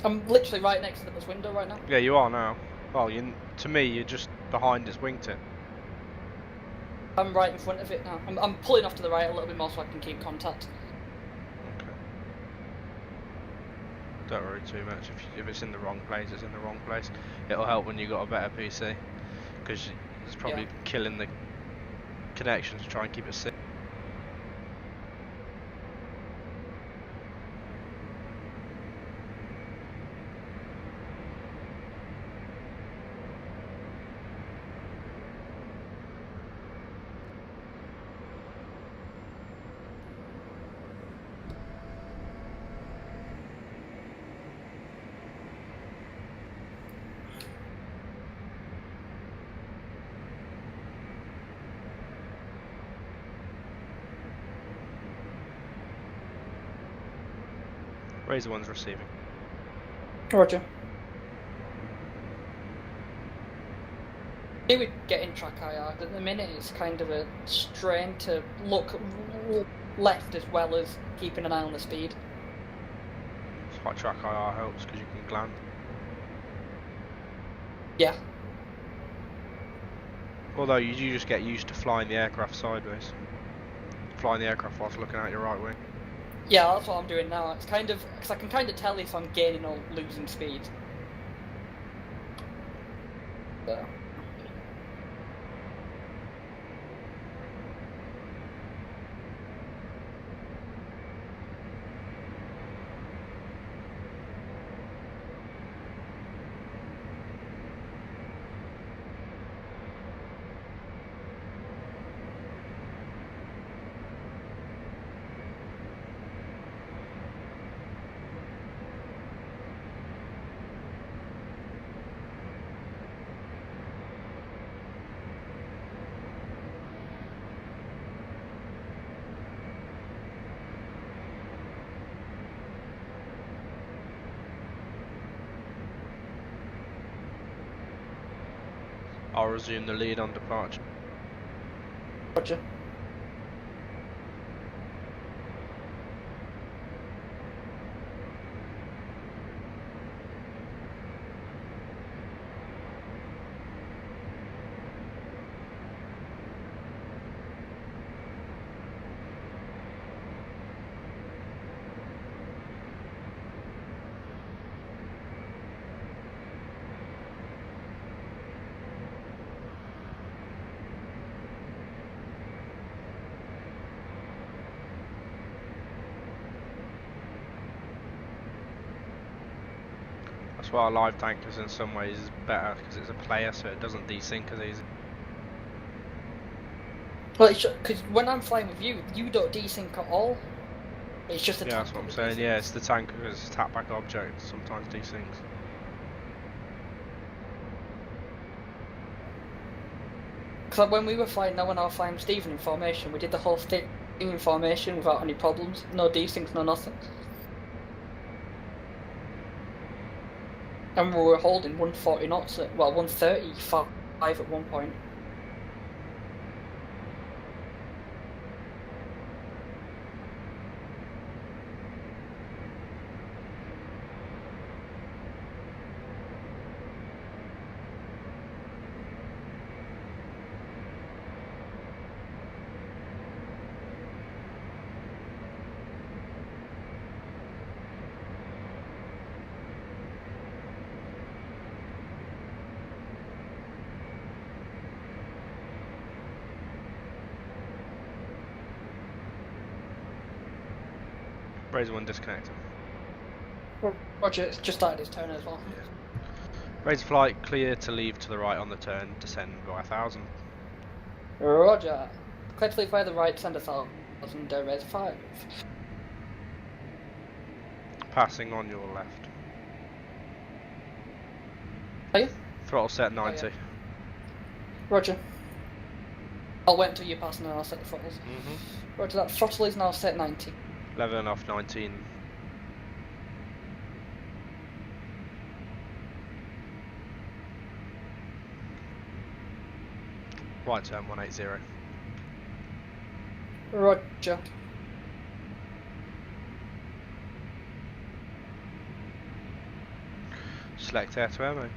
I'm literally right next to this window right now. Yeah, you are now. Well, to me, you're just behind its wingtip. I'm right in front of it now. I'm pulling off to the right a little bit more so I can keep contact. Okay. Don't worry too much. If it's in the wrong place, it's in the wrong place. It'll help when you got a better PC, because it's probably killing the connection to try and keep it safe. Razor 1's receiving. Roger. Here we get in track IR. At the minute it's kind of a strain to look left as well as keeping an eye on the speed. Hot track IR helps because you can gland. Yeah. Although you do just get used to flying the aircraft sideways. Flying the aircraft whilst looking at your right wing. Yeah, that's what I'm doing now. It's kind of, because I can kind of tell if I'm gaining or losing speed. So. I'll resume the lead on departure. Roger. That's why a live tankers in some ways is better, because it's a player, so it doesn't desync as easy. Well, because when I'm flying with you, you don't desync at all. It's just the Yeah, tank that's what I'm that saying. desyncs. Yeah, it's the tanker because it's a tap back object. Sometimes desyncs. Because like when we were flying, when I was flying Stephen in formation, we did the whole thing in formation without any problems. No desyncs, no nothing. And we were holding 140 knots, well, 135 at one point. Razor 1 disconnector. Roger, it's just started his turn as well. Yeah. Razor flight clear to leave to the right on the turn. Descend by 1,000. Roger. Clear to leave by the right, send 1,000, Razor 5. Passing on your left. Are you? Throttle set 90. Oh, yeah. Roger. I'll wait until you pass and then I'll set the throttles. Roger, that throttle is now set 90. 11 off 19. Right turn 180. Roger. Select air to air mode.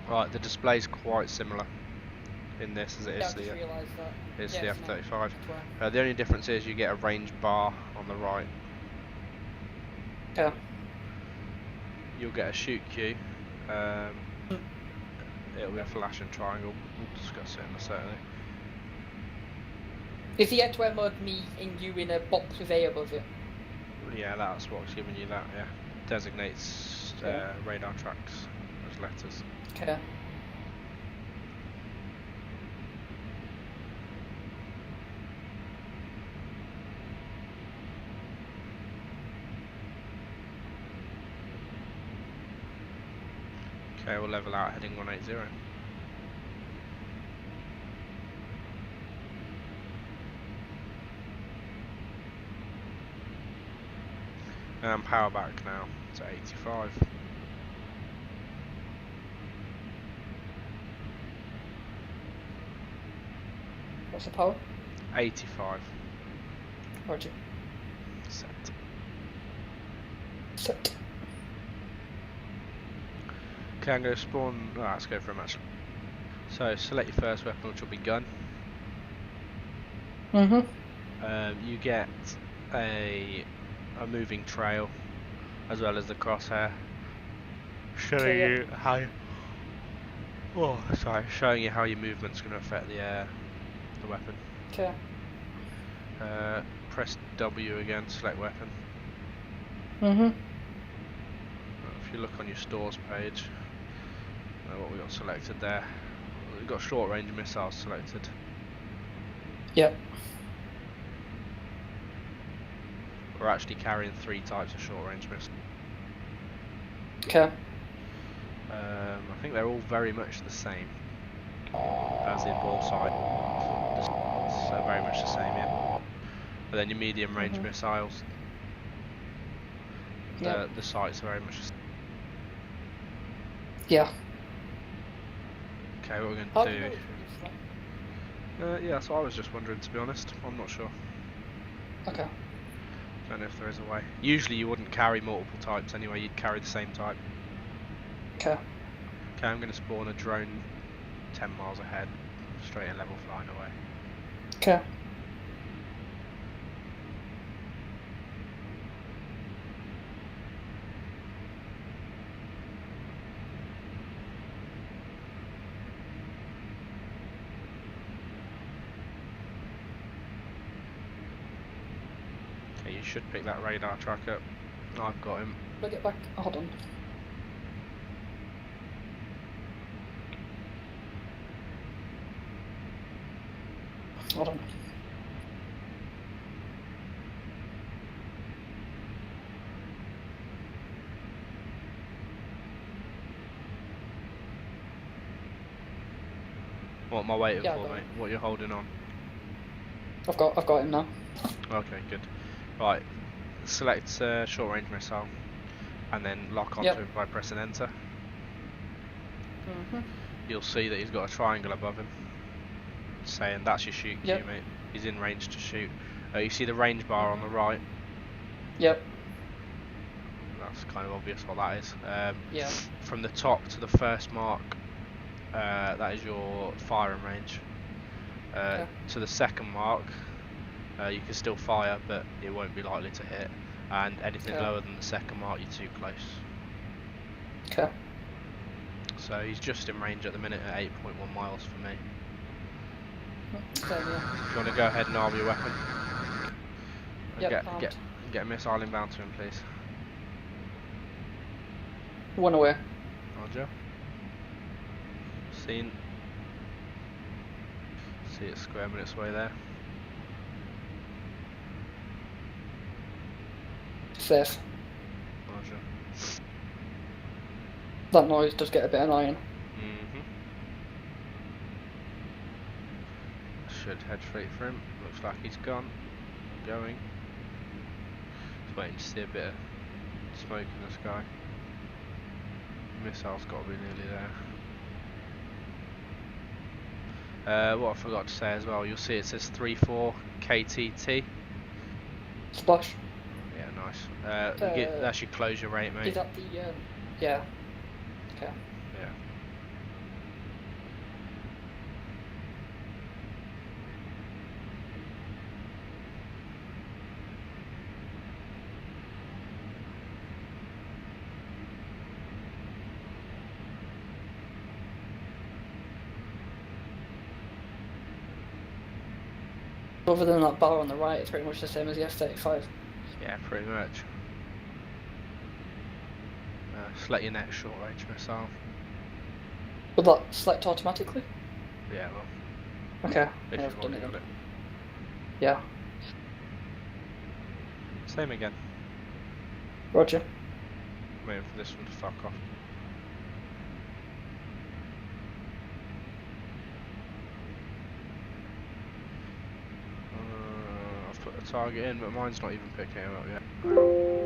Right, the display's quite similar in this as it is the F-35. The only difference is you get a range bar on the right. Yeah. You'll get a shoot cue. It'll be a flashing triangle. We'll discuss it in a second. Is the air-to-air mode me and you in a box with A above it? Yeah, that's what's giving you that. Yeah, designates radar tracks as letters. Okay. Okay, we'll level out heading 180. And power back now to 85. What's the power? 85. Roger. Set. Set. Okay, I'm going to spawn. Oh, let's go for a match. So select your first weapon, which will be gun. You get a moving trail as well as the crosshair, showing you how. Showing you how your movement's going to affect the weapon. Okay. Press W again, select weapon. If you look on your stores page, what we got selected there, we've got short range missiles selected. Yep. We're actually carrying 3 types of short range missiles. Okay. I think they're all very much the same as the ball sight. So very much the same, yeah. But then your medium range missiles, Yep. The site's very much. Yeah. Okay, what we're going How to do you do? know which one is that? Yeah, so I was just wondering, to be honest. I'm not sure. Okay. Don't know if there is a way. Usually you wouldn't carry multiple types anyway, you'd carry the same type. Okay. Okay, I'm going to spawn a drone 10 miles ahead, straight and level flying away. Okay. Okay, you should pick that radar track up. I've got him. I'll get back. Hold on. Hold on. What am I waiting Yeah, I for, got mate? him. What you're holding on? I've got him now. Okay, good. Right, select short range missile, and then lock onto Yep. it by pressing enter. Mhm. You'll see that he's got a triangle above him, saying that's your shoot cue, Yep. mate. He's in range to shoot. You see the range bar on the right? Yep. That's kind of obvious what that is. Yeah. From the top to the first mark, that is your firing range. Okay. To the second mark, you can still fire, but it won't be likely to hit. And anything Okay. lower than the second mark, you're too close. Okay. So he's just in range at the minute at 8.1 miles for me. Okay, yeah. If you want to go ahead and arm your weapon, and Yep, armed. get a missile inbound to him, please. One away. Roger. Seen. See it squirming its way there. Safe. Roger. That noise does get a bit annoying. Should head straight for him. Looks like he's gone. Going. Just waiting to see a bit of smoke in the sky. Missile's got to be nearly there. What I forgot to say as well, you'll see it says 34 KTT. Splash. Yeah, nice. That should close your rate, mate. Is that the yeah. Okay. Yeah. Other than that bar on the right, it's pretty much the same as the F-35. Yeah, pretty much. Select your next short range missile. Will that select automatically? Yeah, well, Okay. if Yeah, you've I've done already it got then. it. Yeah. Same again. Roger. Waiting for this one to fuck off. I've put the target in, but mine's not even picking him up yet. Hang on.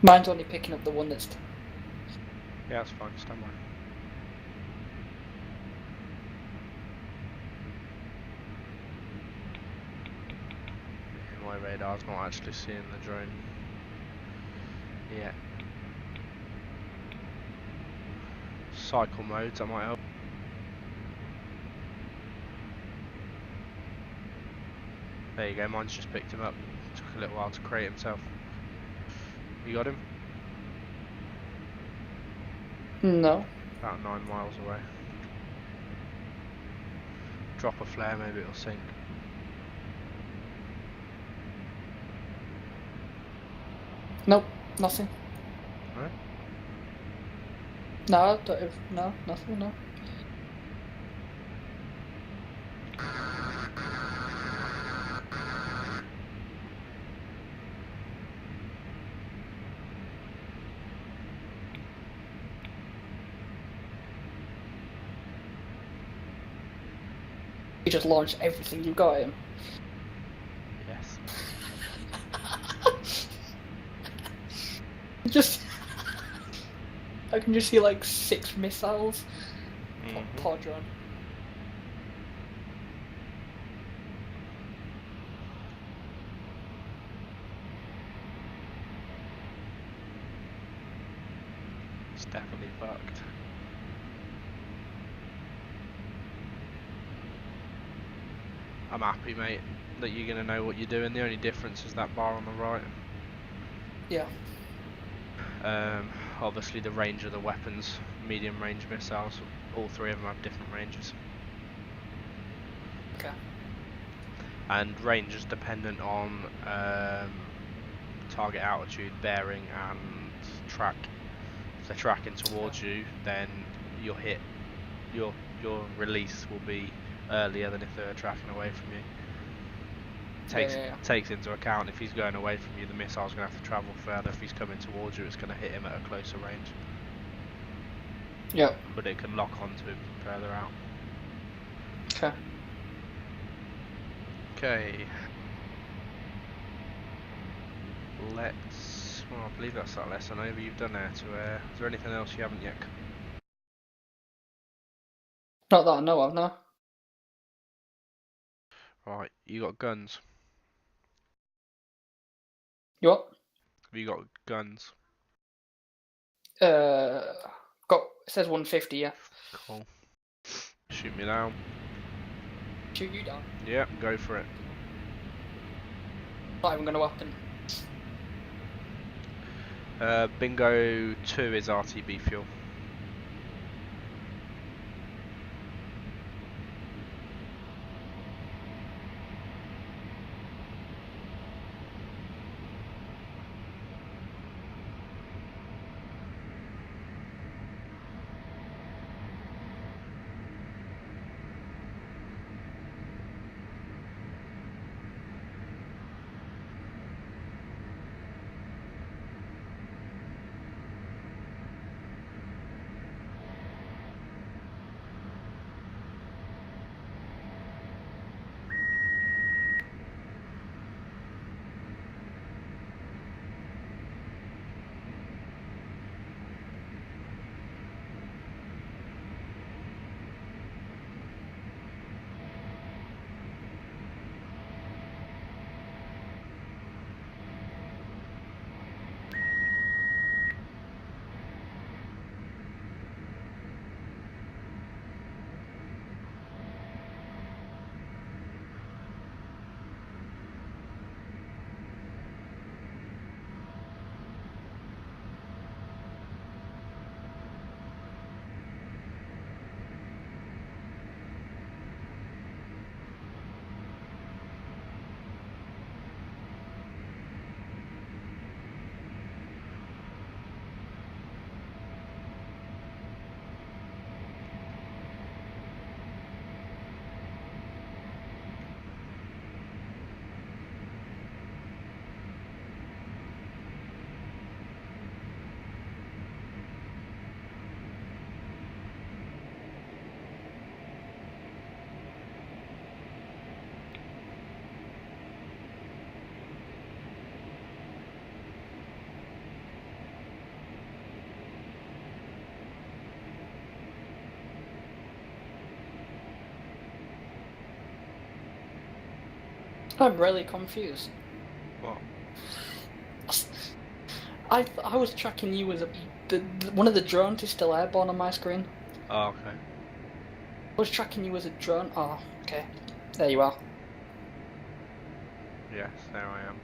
Mine's only picking up the one that's... Yeah, that's fine. Stand by. My radar's not actually seeing the drone yet. Cycle modes, that might help. There you go, mine's just picked him up. Took a little while to create himself. You got him? No. About 9 miles away. Drop a flare, maybe it'll sink. Nope. Nothing. No? No, no, nothing, no. You just launch everything you got at him. Yes. Just, I can just see like 6 missiles pod run. It's definitely fucked. I'm happy, mate, that you're gonna know what you're doing. The only difference is that bar on the right. Yeah. Obviously the range of the weapons, medium range missiles, all 3 of them have different ranges. Okay. And range is dependent on target altitude, bearing, and track. If they're tracking towards you, then your hit, your release will be earlier than if they're tracking away from you. Takes into account if he's going away from you, the missile's going to have to travel further. If he's coming towards you, it's going to hit him at a closer range. Yeah. But it can lock onto him from further out. Okay. Okay. Let's. Well, I believe that's that lesson over. You've done air to air. Is there anything else you haven't yet? Not that I know of, no. Right, you got guns. You what? Have you got guns? Got, it says 150, yeah. Cool. Shoot me down. Shoot you down. Yeah, go for it. Not even gonna happen. Bingo 2 is RTB fuel. I'm really confused. What? I was tracking you as one of the drones is still airborne on my screen. Oh, okay. I was tracking you as a drone. Oh, okay. There you are. Yes, there I am.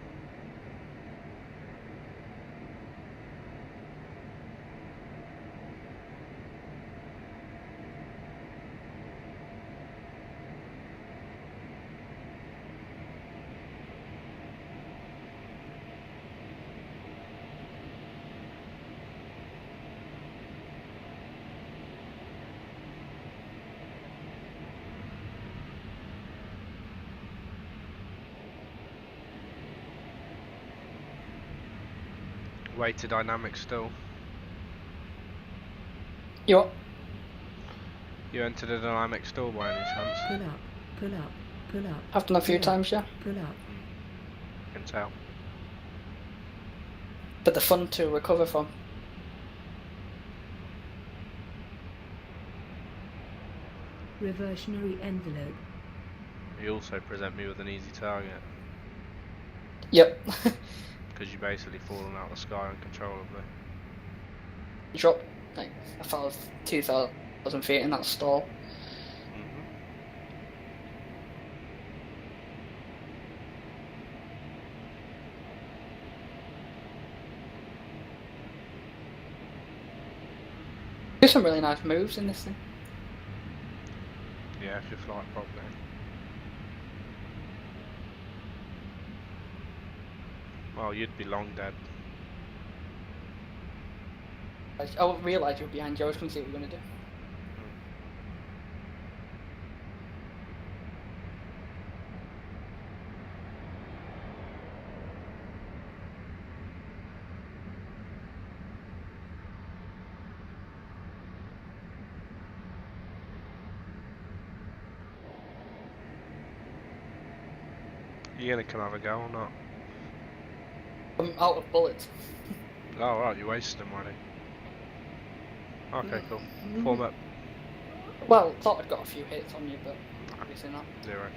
Way to dynamic still. You what? You entered a dynamic still by any chance? Pull up Pull up. Pull up. I've done a few Pull up. times, yeah. Pull up. Can tell. But they're fun to recover from. Reversionary envelope. You also present me with an easy target. Yep. Because you're basically falling out of the sky uncontrollably. Drop like I fell of 2,000 feet in that stall. There's some really nice moves in this thing. Yeah, if you fly it properly. Well, you'd be long dead. I didn't realise you were behind you. I was going to see what you were going to do. You gonna come have a go or not? I'm out of bullets. Oh right, you wasted them already. Okay, cool. Form up. Well, thought I'd got a few hits on you, but obviously not. 0.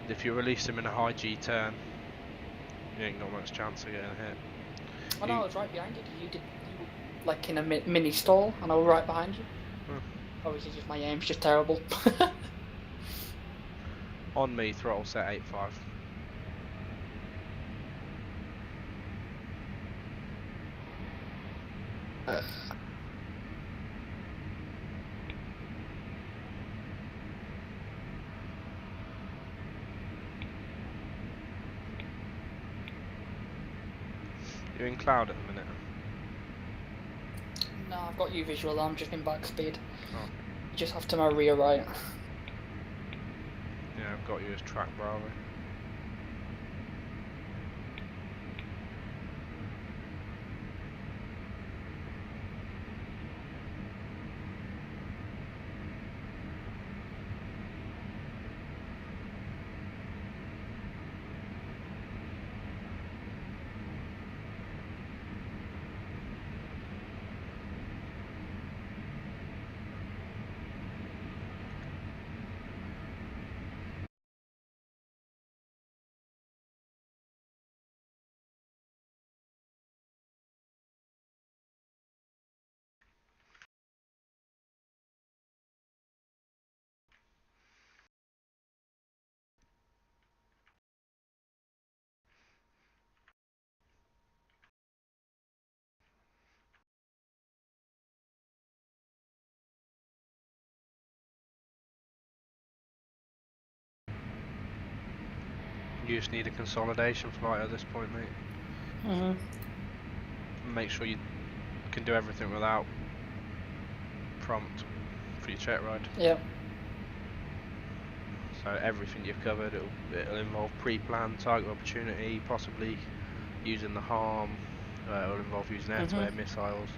If you release him in a high G turn, you ain't got much chance of getting a hit. Oh no, I was right behind you. You were like in a mini stall, and I was right behind you. Obviously, just my aim's just terrible. On me, throttle set 8.5. You're in cloud at the minute. No, I've got you visual. I'm just in back speed. Oh. You just have to my rear right. Yeah, I've got you as track Bravo. You just need a consolidation flight at this point, mate. Make sure you can do everything without prompt for your check ride. Yeah. So everything you've covered, it'll involve pre-planned target opportunity, possibly using the harm. It'll involve using air-to-air missiles,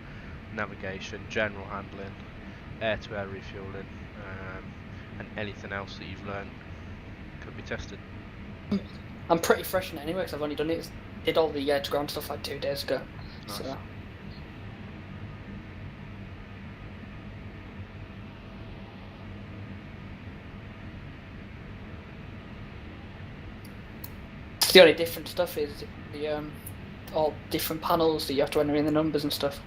navigation, general handling, air-to-air refueling, and anything else that you've learned could be tested. I'm pretty fresh in it anyway, because I've only did all the to-ground stuff like 2 days ago. Nice. So. The only different stuff is the all different panels that you have to enter in the numbers and stuff.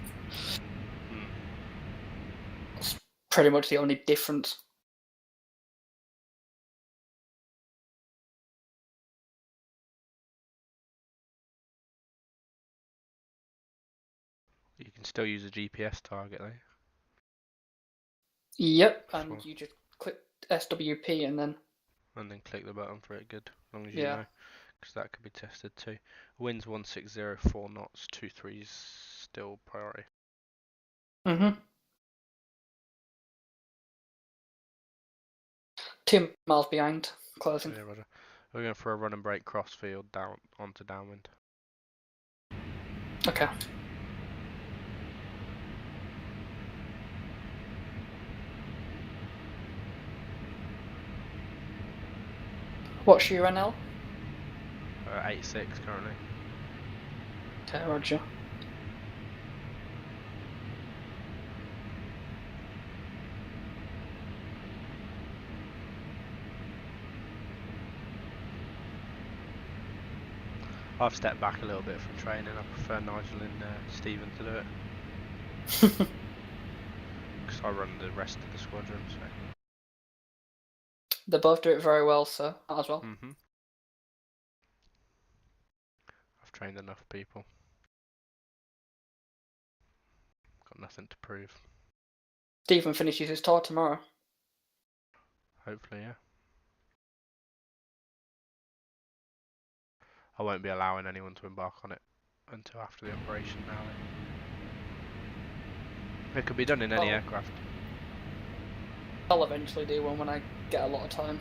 That's pretty much the only difference. You can still use a GPS target though. Yep, and you just click SWP and then click the button for it, good, as long as you yeah. know, because that could be tested too. Wind's 1604 knots, 23's still priority. 2 miles behind, closing. Yeah, Roger. We're going for a run and brake crossfield down onto downwind. Okay. What's your NL? 86 currently. Okay, roger. I've stepped back a little bit from training. I prefer Nigel and Stephen to do it. Because I run the rest of the squadron, so. They both do it very well, so might as well. I've trained enough people. Got nothing to prove. Stephen finishes his tour tomorrow. Hopefully, yeah. I won't be allowing anyone to embark on it until after the operation now. It could be done in any aircraft. I'll eventually do one when I get a lot of time.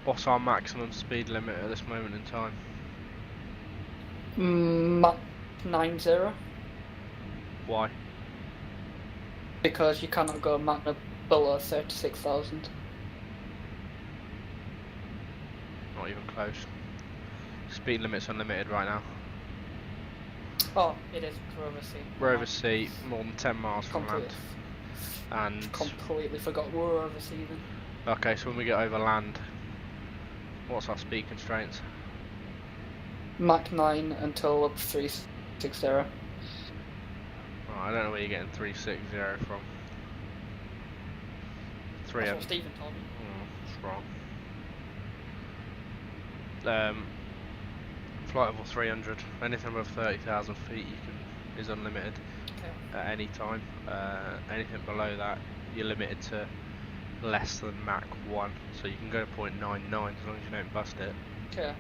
What's our maximum speed limit at this moment in time? Mach 90. Why? Because you cannot go Mach below 36,000. Not even close. Speed limit's unlimited right now. Oh, it is for overseas. We're overseas, more than 10 miles from land. And completely forgot we were overseas then. okay, so when we get over land, what's our speed constraints? Mach 9 until up 360. Oh, I don't know where you're getting 360 from. That's what Stephen told me. That's wrong. Flight level 300. Anything above 30,000 feet you can is unlimited at any time. Anything below that, you're limited to less than Mach 1, so you can go to 0.99 as long as you don't bust it. Okay.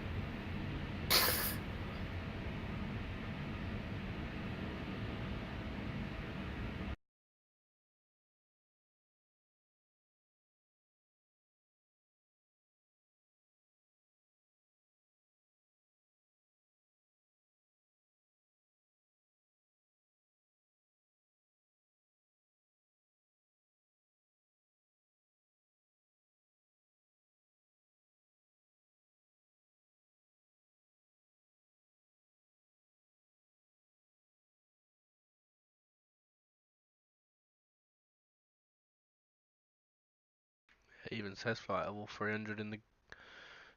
It even says flight level 300 in the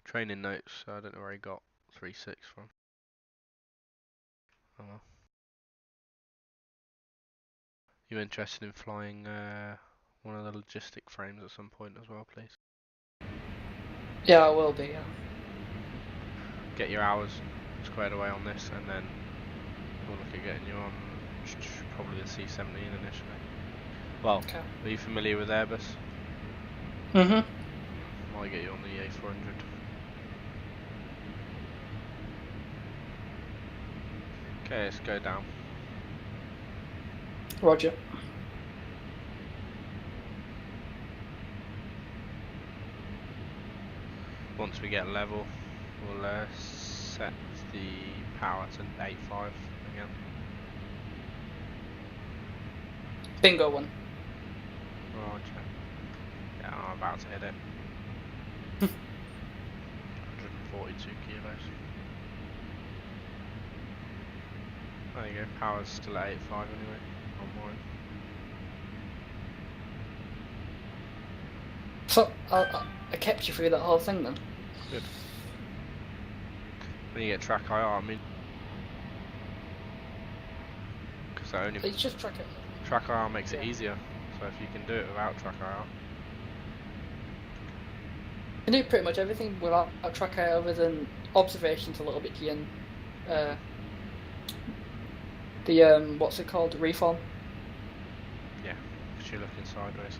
training notes, so I don't know where he got 3.6 from. Oh well. You interested in flying one of the logistic frames at some point as well, please? Yeah, I will be, yeah. Get your hours squared away on this, and then we'll look at getting you on probably the C-17 initially. Well, are you familiar with Airbus? Might get you on the A400. Okay, let's go down. Roger. Once we get level, we'll set the power to 8.5 again. Bingo one. Roger. Yeah, I'm about to hit it. 142 kilos. There you go, power's still at 8.5 anyway, on mine. So, I kept you through that whole thing then? Good. Then you get track IR, I mean... Because that only... It's just track it. Track IR makes it easier, so if you can do it without track IR... You can do pretty much everything without track IR other than observations a little bit and the what's it called? Reform? Yeah, because you're looking sideways.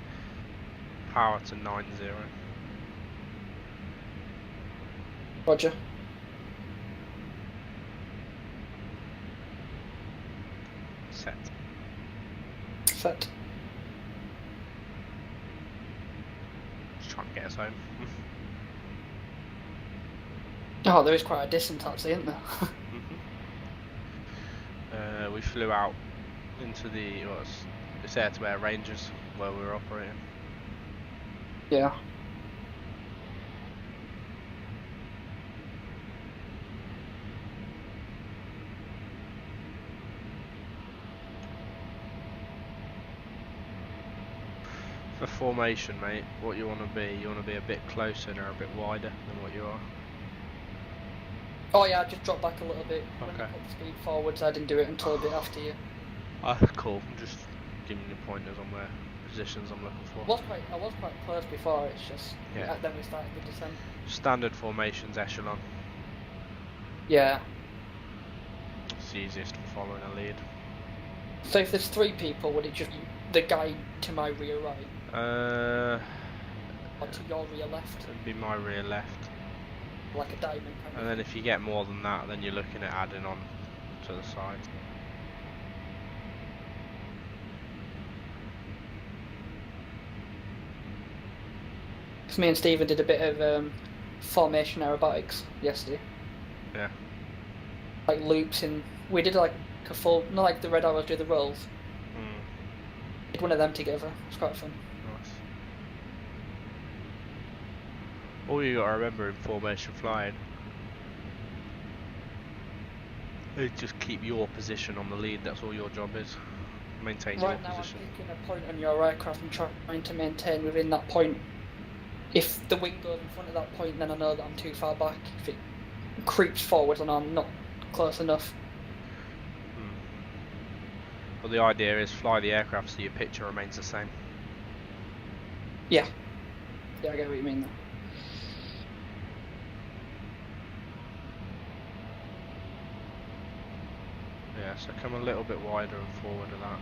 Power to 90. Roger. Set. Set. to get us home. Oh, there is quite a distance actually, isn't there? We flew out into the it's air-to-air ranges where we were operating. Yeah. For formation, mate, what you want to be a bit closer and a bit wider than what you are. Oh yeah, I just dropped back a little bit when I Okay. put the speed forwards. I didn't do it until a bit after you. Cool. I'm just giving you pointers on where positions I'm looking for. I was quite close before. It's just Yeah. then we started the descent. Standard formations echelon. Yeah. It's the easiest for following a lead. So if there's 3 people, would it just be the guy to my rear right or to your rear left, It'd be my rear left. like a diamond kind And of then if you get more than that, then you're looking at adding on to the side. Because me and Stephen did a bit of formation aerobatics yesterday. Yeah. Like loops in. We did like a full, not like the Red Arrows do the rolls. Did one of them together. It was quite fun. Nice. All you gotta remember in formation flying is just keep your position on the lead. That's all your job is. Maintain Right your now position. I'm picking a point on your aircraft and trying to maintain within that point. If the wing goes in front of that point, then I know that I'm too far back. If it creeps forward and I'm not close enough. But the idea is fly the aircraft so your picture remains the same. Yeah. Yeah, I get what you mean there. Yeah, so come a little bit wider and forward of that.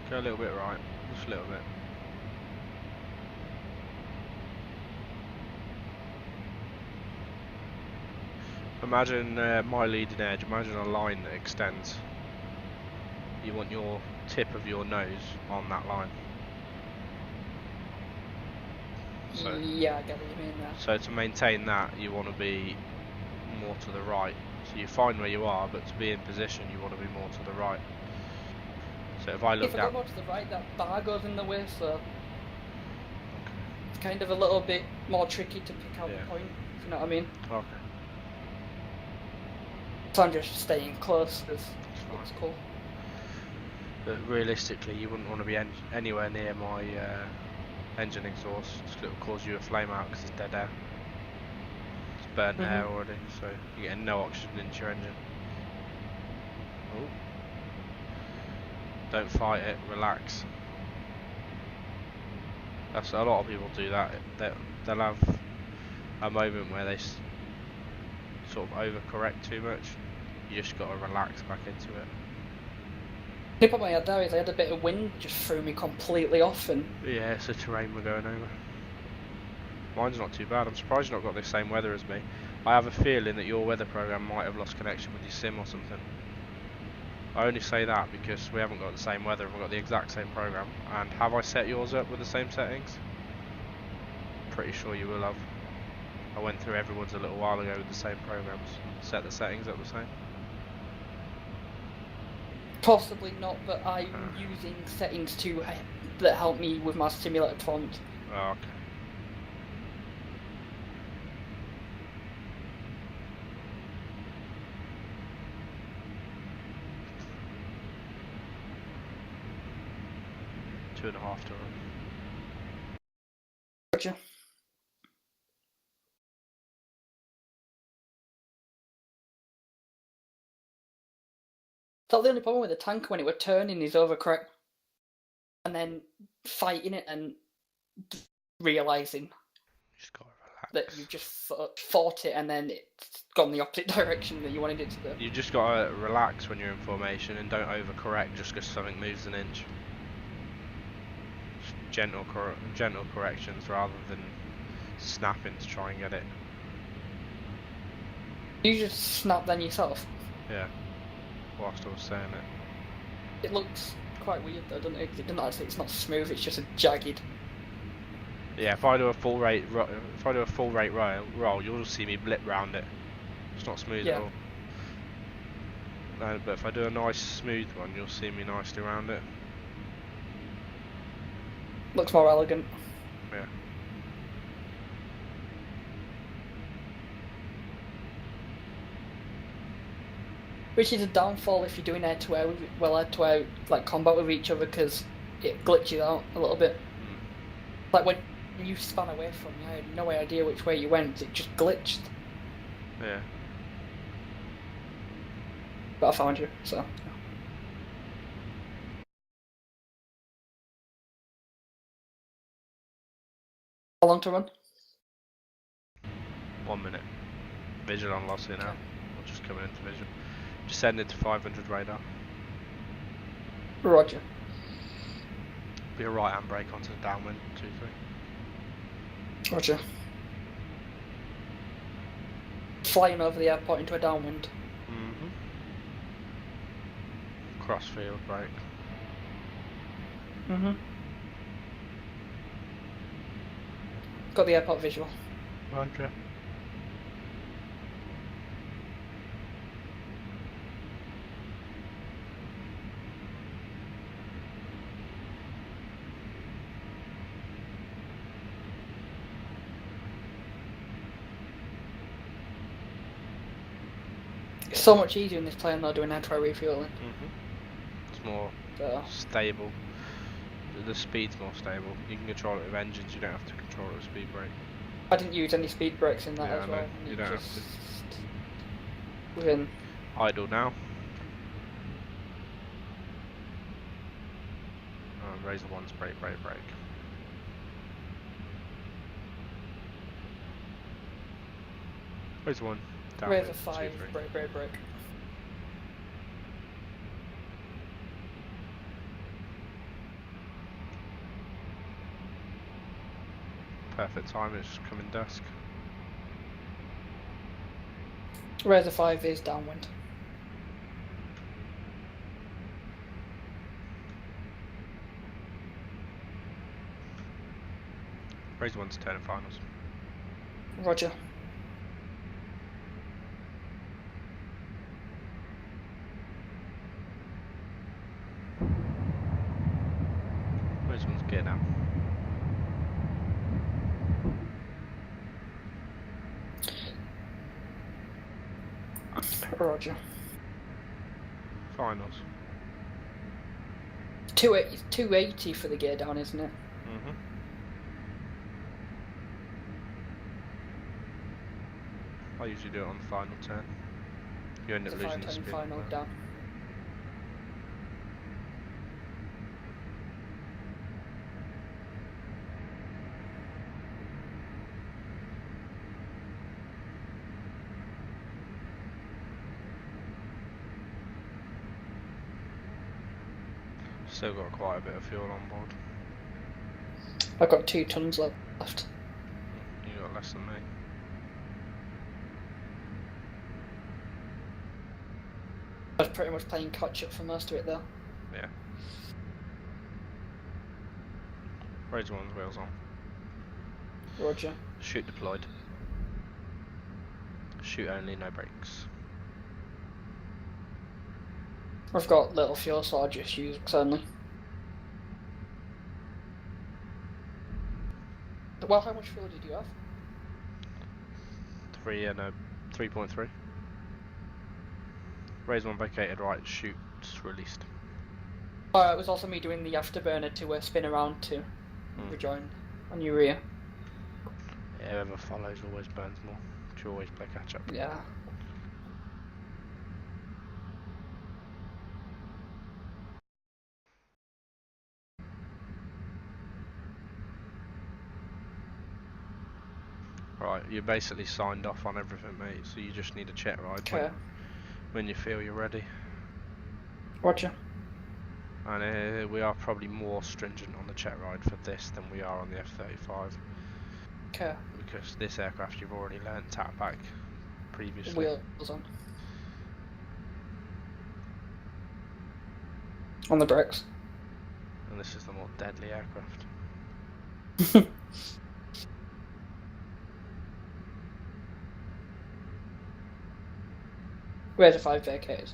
Go a little bit right, just a little bit. Imagine my leading edge, imagine a line that extends. You want your tip of your nose on that line. So, yeah, I get what you mean there. so to maintain that, you want to be more to the right. So you're fine where you are, but to be in position, you want to be more to the right. So if I look If I down, go more to the right, that bar goes in the way, so it's kind of a little bit more tricky to pick out Yeah. the point, if you know what I mean. okay, So I'm just staying close, because it's cool. but realistically, you wouldn't want to be anywhere near my engine exhaust, because it will cause you a flame out because it's dead air. It's burnt air already, so you're getting no oxygen into your engine. Oh. Don't fight it, relax. That's a lot of people do that. They'll have a moment where they sort of overcorrect too much. You just got to relax back into it. The problem I had there is I had a bit of wind, just threw me completely off, and Yeah, it's the terrain we're going over. Mine's not too bad. I'm surprised you've not got the same weather as me. I have a feeling that your weather program might have lost connection with your sim or something. I only say that because we haven't got the same weather, we've got the exact same program. And have I set yours up with the same settings? Pretty sure you will have. I went through everyone's a little while ago with the same programs. Set the settings up the same. possibly not, but I'm using settings that help me with my simulator performance. Oh, okay. Two and a half to run. Gotcha. So the only problem with the tank when it were turning is overcorrect, and then fighting it and realizing Just gotta relax. that you've just fought it and then it's gone the opposite direction that you wanted it to go. You just gotta relax when you're in formation and don't overcorrect just because something moves an inch. Just gentle corrections rather than snapping to try and get it. You just snap then yourself. Yeah. Whilst I was saying it. It looks quite weird though, doesn't it? It doesn't actually, it's not smooth. It's just a jagged. Yeah, if I do a full rate roll, you'll see me blip round it. It's not smooth at all. No, but if I do a nice smooth one, you'll see me nicely around it. Looks more elegant. Yeah. Which is a downfall if you're doing head-to-air, head-to-air like combat with each other, because it glitches out a little bit. Like when you spun away from me, I had no idea which way you went. It just glitched. Yeah. But I found you, so. How long to run? 1 minute. Visual on Lossy now. We're just coming into visual. Descended to 500 radar. Roger. Be a right hand brake onto the downwind. 2-3. Roger. Flying over the airport into a downwind. Crossfield brake. Got the airport visual. Roger. It's so much easier in this plane though doing head-to-air refueling. It's more stable. The speed's more stable. You can control it with engines, you don't have to control it with speed brake. I didn't use any speed brakes in that Yeah, as well. you don't have to. Within. Idle now. Razor 1's brake. Razor 1. Razor 5, brake. Perfect time, it's coming dusk. Razor 5 is downwind. Razor 1's turning finals. Roger. Razor 1's gear down. Roger. Finals. 280 for the gear down, isn't it? I usually do it on the final turn. You end up It's a losing the 510 speed. final down. Still got quite a bit of fuel on board. I've got 2 tons left. You got less than me. I was pretty much playing catch up for most of it though. Yeah. Razor 1's wheels on. Roger. Shoot deployed. Shoot only, no brakes. I've got little fuel, so I'll just use X only. Well, how much fuel did you have? 3.3. Razor 1 vacated right, shoots released. It was also me doing the afterburner to spin around to rejoin on your rear. Yeah, whoever follows always burns more. You always play catch up. Yeah. Right, you're basically signed off on everything, mate, so you just need a check ride when you feel you're ready. Roger. And we are probably more stringent on the check ride for this than we are on the F-35. Okay. because this aircraft you've already learnt tap back previously. Wheels on the brakes. And this is the more deadly aircraft. Raider 5 vacates.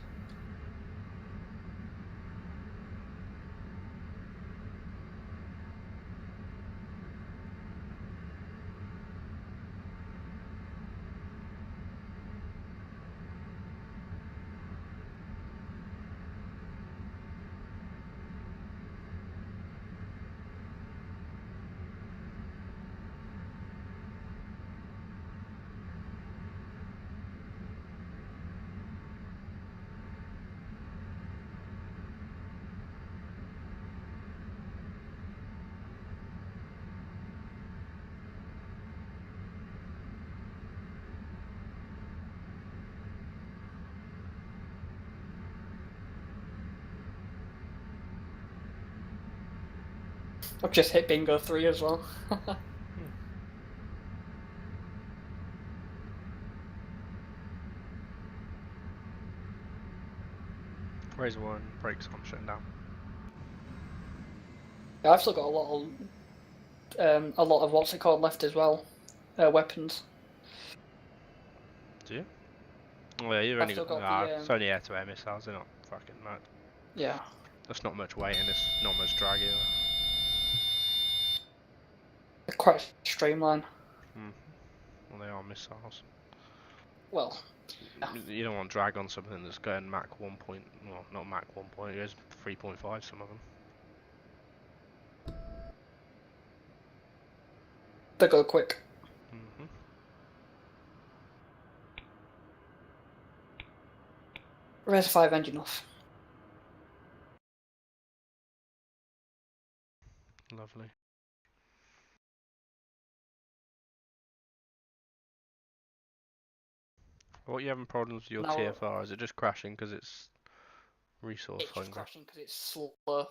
I've just hit bingo 3 as well. Razor 1, brakes on, shutting down. Yeah, I've still got a lot of what's it called left as well, weapons. Do you? Oh yeah, you've I've only still got, got it's only air-to-air missiles, they're not fucking much. Yeah. That's not much weight and it's not much drag either. They're quite streamlined. Well, they are missiles. Well, You don't want drag on something that's going Mach 1 point, well, not Mach 1 point, it goes 3.5 some of them. they go quick. Raider 5 engine off. Lovely. What are you having problems with your Now- TFR? Is it just crashing because it's resource It's just hungry? crashing because it's slow.